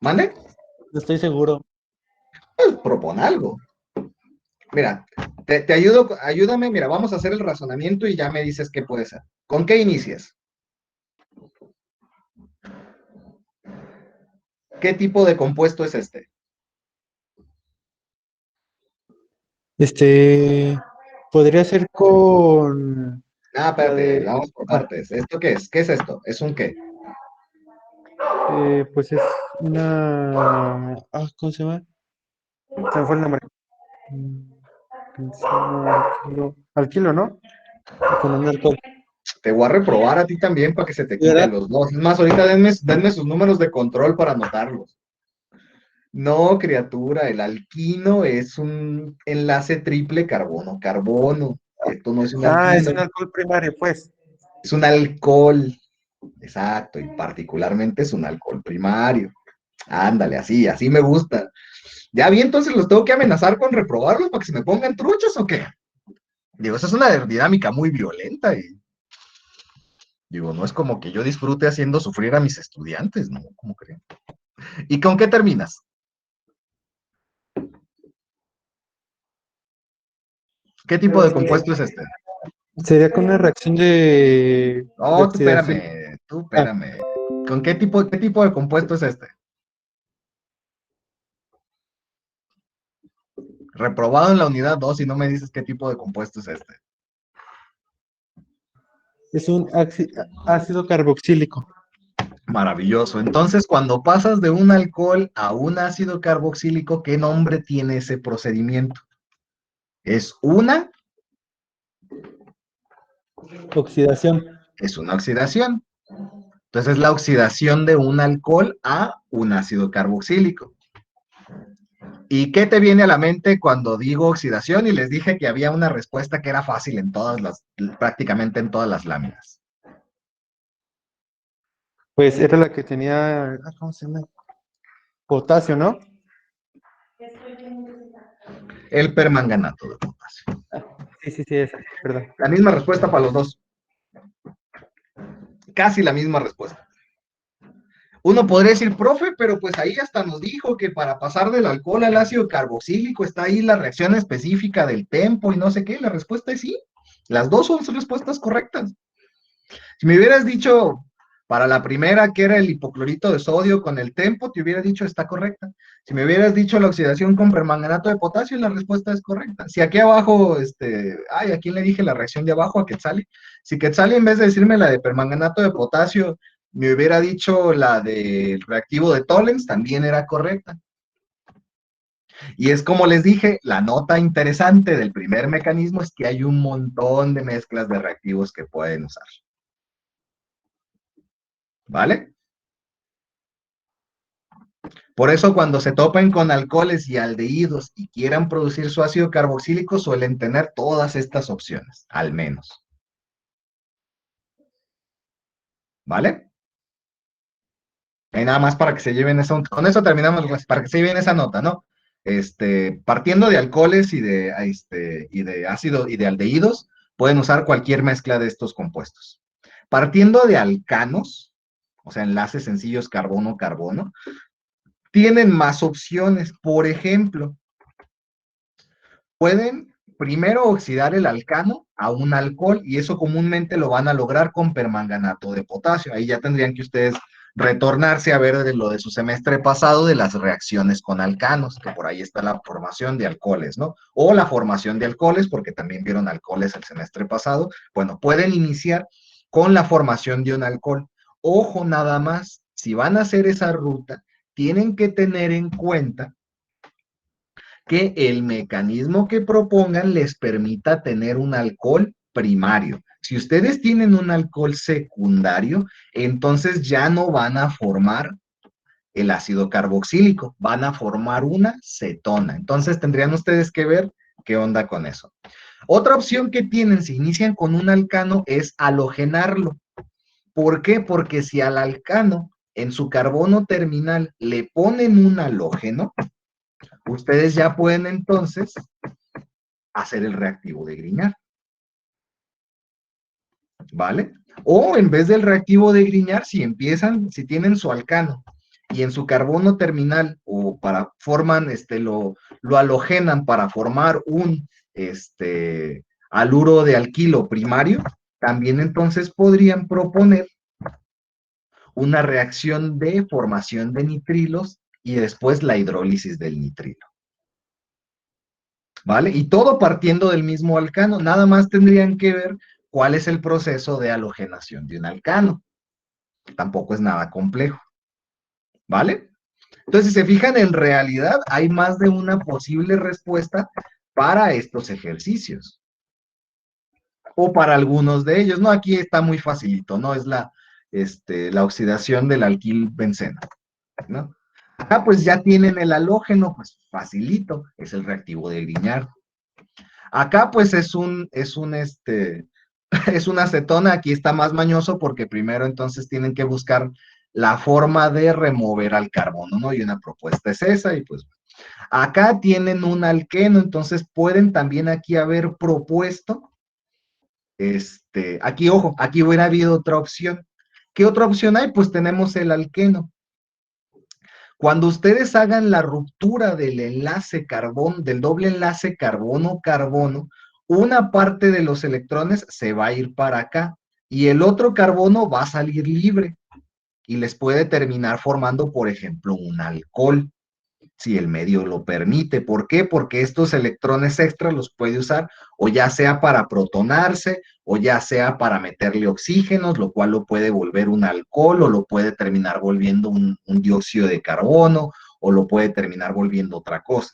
¿Mande? No estoy seguro. Pues propon algo. Mira, te ayudo, ayúdame, mira, vamos a hacer el razonamiento y ya me dices qué puede ser. ¿Con qué inicias? ¿Qué tipo de compuesto es este? Podría ser con Ah, la espérate, de. vamos por partes. ¿Esto qué es? ¿Qué es esto? ¿Es un qué? Pues es una. ¿Cómo se llama? Se me fue el nombre. Alquilo, ¿no? Con un alcohol. Te voy a reprobar a ti también para que se te ¿Verdad? quiten los dos. Es más, ahorita denme sus números de control para anotarlos. No, criatura, el alquino es un enlace triple carbono-carbono. Esto no es un Es alquino, un alcohol primario, pues. es un alcohol. Exacto, y particularmente es un alcohol primario. Ándale, así me gusta. Ya vi, entonces los tengo que amenazar con reprobarlos para que se me pongan truchos o qué. Digo, esa es una dinámica muy violenta y digo, no es como que yo disfrute haciendo sufrir a mis estudiantes, ¿no? ¿Cómo creen? ¿Y con qué terminas? ¿Qué tipo de compuesto es este? Sería con una reacción de Oh, tú oxidación. espérame. ¿Con qué tipo de compuesto es este? Reprobado en la unidad 2 y no me dices qué tipo de compuesto es este. Es un ácido carboxílico. Maravilloso. Entonces, cuando pasas de un alcohol a un ácido carboxílico, ¿qué nombre tiene ese procedimiento? Es una Oxidación. oxidación. Entonces, es la oxidación de un alcohol a un ácido carboxílico. ¿Y qué te viene a la mente cuando digo oxidación? Y les dije que había una respuesta que era fácil en prácticamente en todas las láminas. Pues era la que tenía, ¿cómo se llama? Potasio, ¿no? El permanganato de potasio. Sí, esa, perdón. La misma respuesta para los dos. Casi la misma respuesta. Uno podría decir, profe, pero pues ahí hasta nos dijo que para pasar del alcohol al ácido carboxílico está ahí la reacción específica del tempo y no sé qué. La respuesta es sí. Las dos son respuestas correctas. Si me hubieras dicho para la primera que era el hipoclorito de sodio con el tempo, te hubiera dicho está correcta. Si me hubieras dicho la oxidación con permanganato de potasio, la respuesta es correcta. Si aquí abajo, ¿a quién le dije la reacción de abajo? A Quetzali. Si Quetzali en vez de decirme la de permanganato de potasio, me hubiera dicho la del reactivo de Tollens, también era correcta. Y es como les dije, la nota interesante del primer mecanismo es que hay un montón de mezclas de reactivos que pueden usar. ¿Vale? Por eso cuando se topen con alcoholes y aldehídos y quieran producir su ácido carboxílico, suelen tener todas estas opciones, al menos. ¿Vale? Y nada más para que se lleven eso, con eso terminamos, para que se lleven esa nota, ¿no? Partiendo de alcoholes y de ácido y de aldehídos, pueden usar cualquier mezcla de estos compuestos. Partiendo de alcanos, o sea, enlaces sencillos carbono-carbono, tienen más opciones. Por ejemplo, pueden primero oxidar el alcano a un alcohol y eso comúnmente lo van a lograr con permanganato de potasio. Ahí ya tendrían que ustedes retornarse a ver de lo de su semestre pasado de las reacciones con alcanos, que por ahí está la formación de alcoholes, ¿no? O la formación de alcoholes, porque también vieron alcoholes el semestre pasado. Bueno, pueden iniciar con la formación de un alcohol. Ojo nada más, si van a hacer esa ruta, tienen que tener en cuenta que el mecanismo que propongan les permita tener un alcohol primario. Si ustedes tienen un alcohol secundario, entonces ya no van a formar el ácido carboxílico, van a formar una cetona. Entonces tendrían ustedes que ver qué onda con eso. Otra opción que tienen si inician con un alcano es halogenarlo. ¿Por qué? Porque si al alcano en su carbono terminal le ponen un halógeno, ustedes ya pueden entonces hacer el reactivo de Grignard. ¿Vale? O en vez del reactivo de Grignard, si tienen su alcano y en su carbono terminal o forman, lo halogenan para formar un haluro de alquilo primario, también entonces podrían proponer una reacción de formación de nitrilos y después la hidrólisis del nitrilo. ¿Vale? Y todo partiendo del mismo alcano. Nada más tendrían que ver cuál es el proceso de halogenación de un alcano. Tampoco es nada complejo. ¿Vale? Entonces, si se fijan, en realidad hay más de una posible respuesta para estos ejercicios. O para algunos de ellos. No, aquí está muy facilito, ¿no? Es la oxidación del alquilbenceno, ¿no? Acá pues ya tienen el halógeno, pues facilito, es el reactivo de Grignard. Acá pues es una acetona, aquí está más mañoso porque primero entonces tienen que buscar la forma de remover al carbono, ¿no? Y una propuesta es esa y pues acá tienen un alqueno, entonces pueden también aquí haber propuesto, aquí ojo, aquí hubiera habido otra opción. ¿Qué otra opción hay? Pues tenemos el alqueno. Cuando ustedes hagan la ruptura del enlace del doble enlace carbono-carbono, una parte de los electrones se va a ir para acá y el otro carbono va a salir libre y les puede terminar formando, por ejemplo, un alcohol, si el medio lo permite. ¿Por qué? Porque estos electrones extras los puede usar o ya sea para protonarse o ya sea para meterle oxígenos, lo cual lo puede volver un alcohol o lo puede terminar volviendo un dióxido de carbono o lo puede terminar volviendo otra cosa.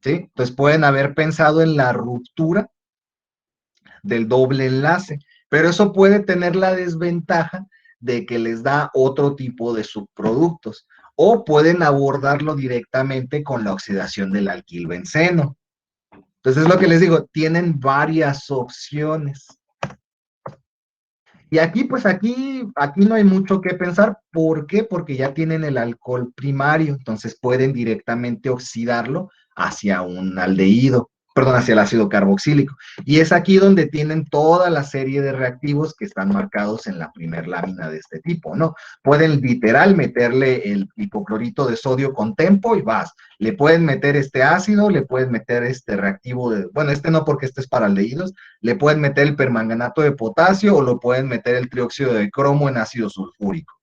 ¿Sí? Entonces pueden haber pensado en la ruptura del doble enlace, pero eso puede tener la desventaja de que les da otro tipo de subproductos, o pueden abordarlo directamente con la oxidación del alquilbenceno. Entonces es lo que les digo, tienen varias opciones. Y aquí, pues aquí no hay mucho que pensar. ¿Por qué? Porque ya tienen el alcohol primario, entonces pueden directamente oxidarlo hacia un aldehído, perdón, hacia el ácido carboxílico. Y es aquí donde tienen toda la serie de reactivos que están marcados en la primer lámina de este tipo, ¿no? Pueden literal meterle el hipoclorito de sodio con tempo y vas. Le pueden meter este ácido, le pueden meter este reactivo de, bueno, este no porque este es para aldehídos, le pueden meter el permanganato de potasio o lo pueden meter el trióxido de cromo en ácido sulfúrico.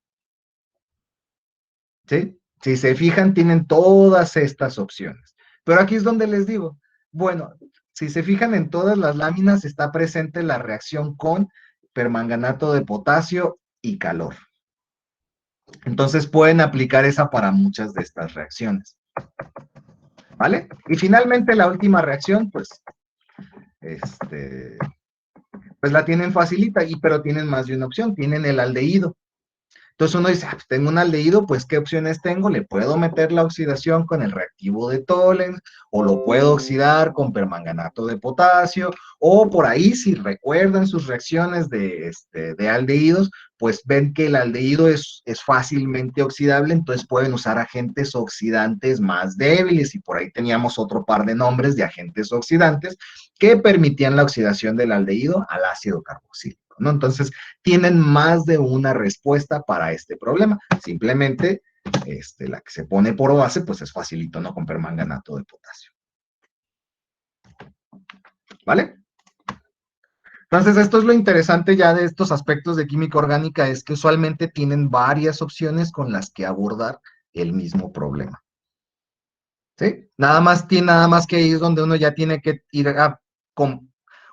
¿Sí? Si se fijan, tienen todas estas opciones. Pero aquí es donde les digo, bueno, si se fijan en todas las láminas está presente la reacción con permanganato de potasio y calor. Entonces pueden aplicar esa para muchas de estas reacciones. ¿Vale? Y finalmente la última reacción, pues la tienen facilita, pero tienen más de una opción, tienen el aldehído. Entonces uno dice, pues tengo un aldehído, pues ¿qué opciones tengo? Le puedo meter la oxidación con el reactivo de Tollens, o lo puedo oxidar con permanganato de potasio, o por ahí, si recuerdan sus reacciones de aldehídos, pues ven que el aldehído es fácilmente oxidable, entonces pueden usar agentes oxidantes más débiles, y por ahí teníamos otro par de nombres de agentes oxidantes que permitían la oxidación del aldehído al ácido carboxílico, ¿no? Entonces, tienen más de una respuesta para este problema. Simplemente, la que se pone por base, pues es facilito, ¿no? Con permanganato de potasio. ¿Vale? Entonces, esto es lo interesante ya de estos aspectos de química orgánica, es que usualmente tienen varias opciones con las que abordar el mismo problema. ¿Sí? Nada más que ahí es donde uno ya tiene que ir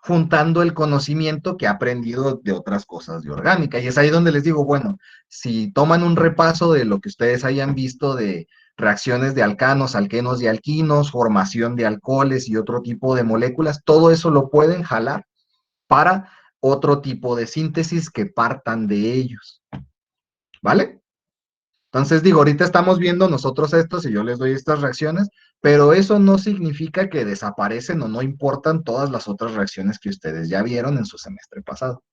juntando el conocimiento que ha aprendido de otras cosas de orgánica. Y es ahí donde les digo, bueno, si toman un repaso de lo que ustedes hayan visto de reacciones de alcanos, alquenos y alquinos, formación de alcoholes y otro tipo de moléculas, todo eso lo pueden jalar para otro tipo de síntesis que partan de ellos. ¿Vale? Entonces digo, ahorita estamos viendo nosotros estos y yo les doy estas reacciones, pero eso no significa que desaparecen o no importan todas las otras reacciones que ustedes ya vieron en su semestre pasado.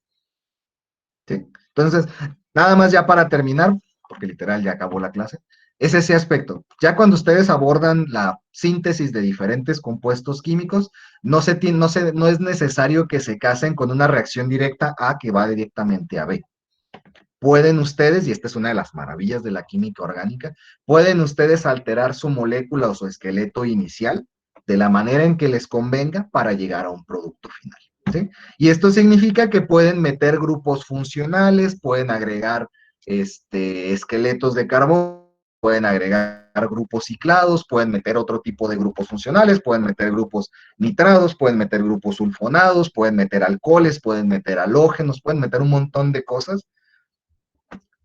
¿Sí? Entonces, nada más ya para terminar, porque literal ya acabó la clase, es ese aspecto. Ya cuando ustedes abordan la síntesis de diferentes compuestos químicos, no es necesario que se casen con una reacción directa A que va directamente a B. Pueden ustedes, y esta es una de las maravillas de la química orgánica, pueden ustedes alterar su molécula o su esqueleto inicial de la manera en que les convenga para llegar a un producto final. ¿Sí? Y esto significa que pueden meter grupos funcionales, pueden agregar esqueletos de carbono, pueden agregar grupos ciclados, pueden meter otro tipo de grupos funcionales, pueden meter grupos nitrados, pueden meter grupos sulfonados, pueden meter alcoholes, pueden meter halógenos, pueden meter un montón de cosas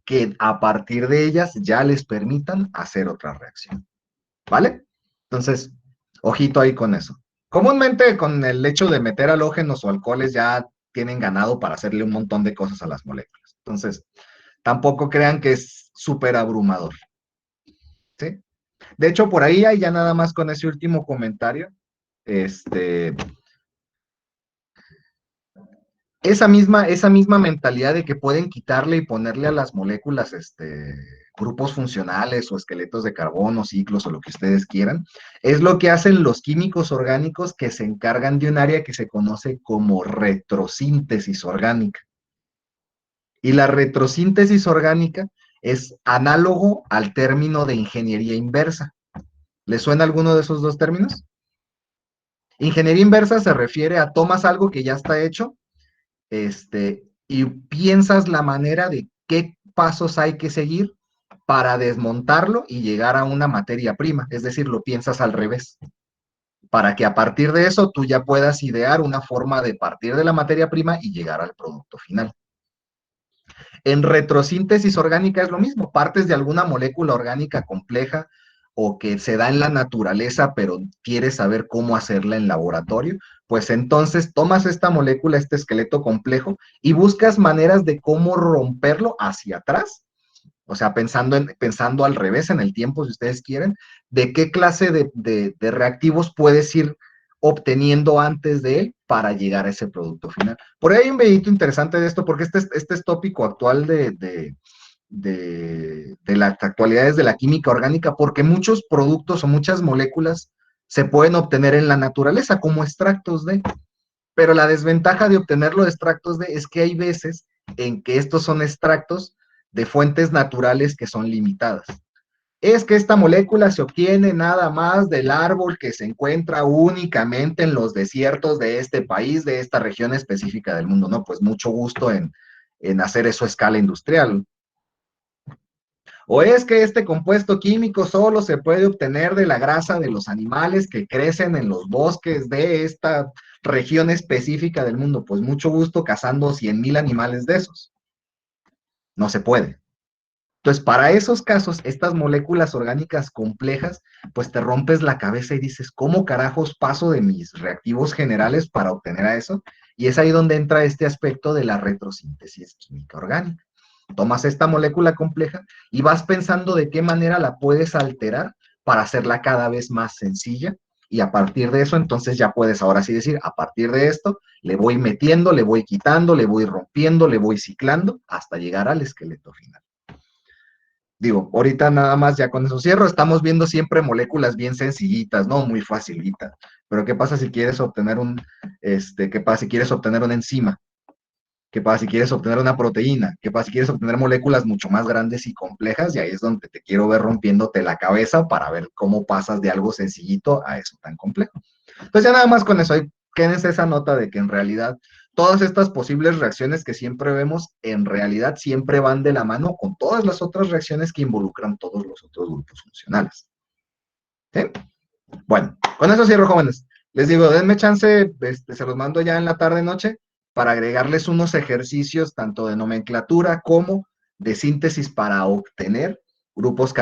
que a partir de ellas ya les permitan hacer otra reacción. ¿Vale? Entonces, ojito ahí con eso. Comúnmente con el hecho de meter halógenos o alcoholes ya tienen ganado para hacerle un montón de cosas a las moléculas. Entonces, tampoco crean que es súper abrumador. ¿Sí? De hecho, por ahí hay ya nada más con ese último comentario, esa misma mentalidad de que pueden quitarle y ponerle a las moléculas grupos funcionales o esqueletos de carbono, ciclos o lo que ustedes quieran, es lo que hacen los químicos orgánicos que se encargan de un área que se conoce como retrosíntesis orgánica. Y la retrosíntesis orgánica es análogo al término de ingeniería inversa. ¿Les suena alguno de esos dos términos? Ingeniería inversa se refiere a tomas algo que ya está hecho, y piensas la manera de qué pasos hay que seguir para desmontarlo y llegar a una materia prima, es decir, lo piensas al revés, para que a partir de eso tú ya puedas idear una forma de partir de la materia prima y llegar al producto final. En retrosíntesis orgánica es lo mismo, partes de alguna molécula orgánica compleja o que se da en la naturaleza, pero quieres saber cómo hacerla en laboratorio, pues entonces tomas esta molécula, este esqueleto complejo, y buscas maneras de cómo romperlo hacia atrás, o sea, pensando al revés en el tiempo, si ustedes quieren, de qué clase de reactivos puedes ir obteniendo antes de él para llegar a ese producto final. Por ahí hay un videito interesante de esto, porque este es tópico actual de las actualidades de la química orgánica, porque muchos productos o muchas moléculas se pueden obtener en la naturaleza como extractos de, pero la desventaja de obtenerlo de extractos de es que hay veces en que estos son extractos de fuentes naturales que son limitadas. Es que esta molécula se obtiene nada más del árbol que se encuentra únicamente en los desiertos de este país, de esta región específica del mundo. No, pues mucho gusto en hacer eso a escala industrial. O es que este compuesto químico solo se puede obtener de la grasa de los animales que crecen en los bosques de esta región específica del mundo. Pues mucho gusto cazando 100,000 animales de esos. No se puede. Entonces, para esos casos, estas moléculas orgánicas complejas, pues te rompes la cabeza y dices, ¿cómo carajos paso de mis reactivos generales para obtener a eso? Y es ahí donde entra este aspecto de la retrosíntesis química orgánica. Tomas esta molécula compleja y vas pensando de qué manera la puedes alterar para hacerla cada vez más sencilla, y a partir de eso, entonces ya puedes ahora sí decir, a partir de esto, le voy metiendo, le voy quitando, le voy rompiendo, le voy ciclando, hasta llegar al esqueleto final. Digo, ahorita nada más ya con eso cierro, estamos viendo siempre moléculas bien sencillitas, ¿no? Muy facilitas. Pero ¿qué pasa si quieres obtener qué pasa si quieres obtener una enzima? ¿Qué pasa si quieres obtener una proteína? ¿Qué pasa si quieres obtener moléculas mucho más grandes y complejas? Y ahí es donde te quiero ver rompiéndote la cabeza para ver cómo pasas de algo sencillito a eso tan complejo. Entonces ya nada más con eso, quédense esa nota de que en realidad todas estas posibles reacciones que siempre vemos, en realidad siempre van de la mano con todas las otras reacciones que involucran todos los otros grupos funcionales. ¿Sí? Bueno, con eso cierro, jóvenes. Les digo, denme chance, se los mando ya en la tarde-noche para agregarles unos ejercicios tanto de nomenclatura como de síntesis para obtener grupos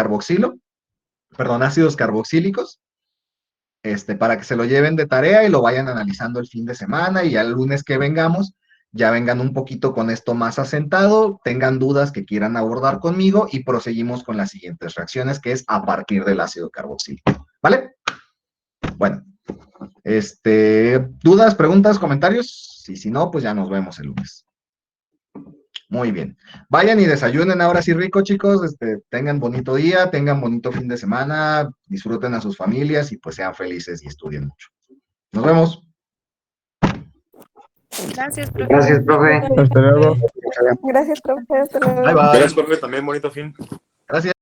ácidos carboxílicos, para que se lo lleven de tarea y lo vayan analizando el fin de semana, y ya el lunes que vengamos, ya vengan un poquito con esto más asentado, tengan dudas que quieran abordar conmigo y proseguimos con las siguientes reacciones, que es a partir del ácido carboxílico. ¿Vale? Bueno, ¿dudas, preguntas, comentarios? Y si no, pues ya nos vemos el lunes. Muy bien. Vayan y desayunen ahora sí rico, chicos. Tengan bonito día, tengan bonito fin de semana, disfruten a sus familias y pues sean felices y estudien mucho. Nos vemos. Gracias, profe. Gracias, profe. Hasta luego. Gracias, profe. Hasta luego. Bye, bye. Gracias, profe, también bonito fin. Gracias.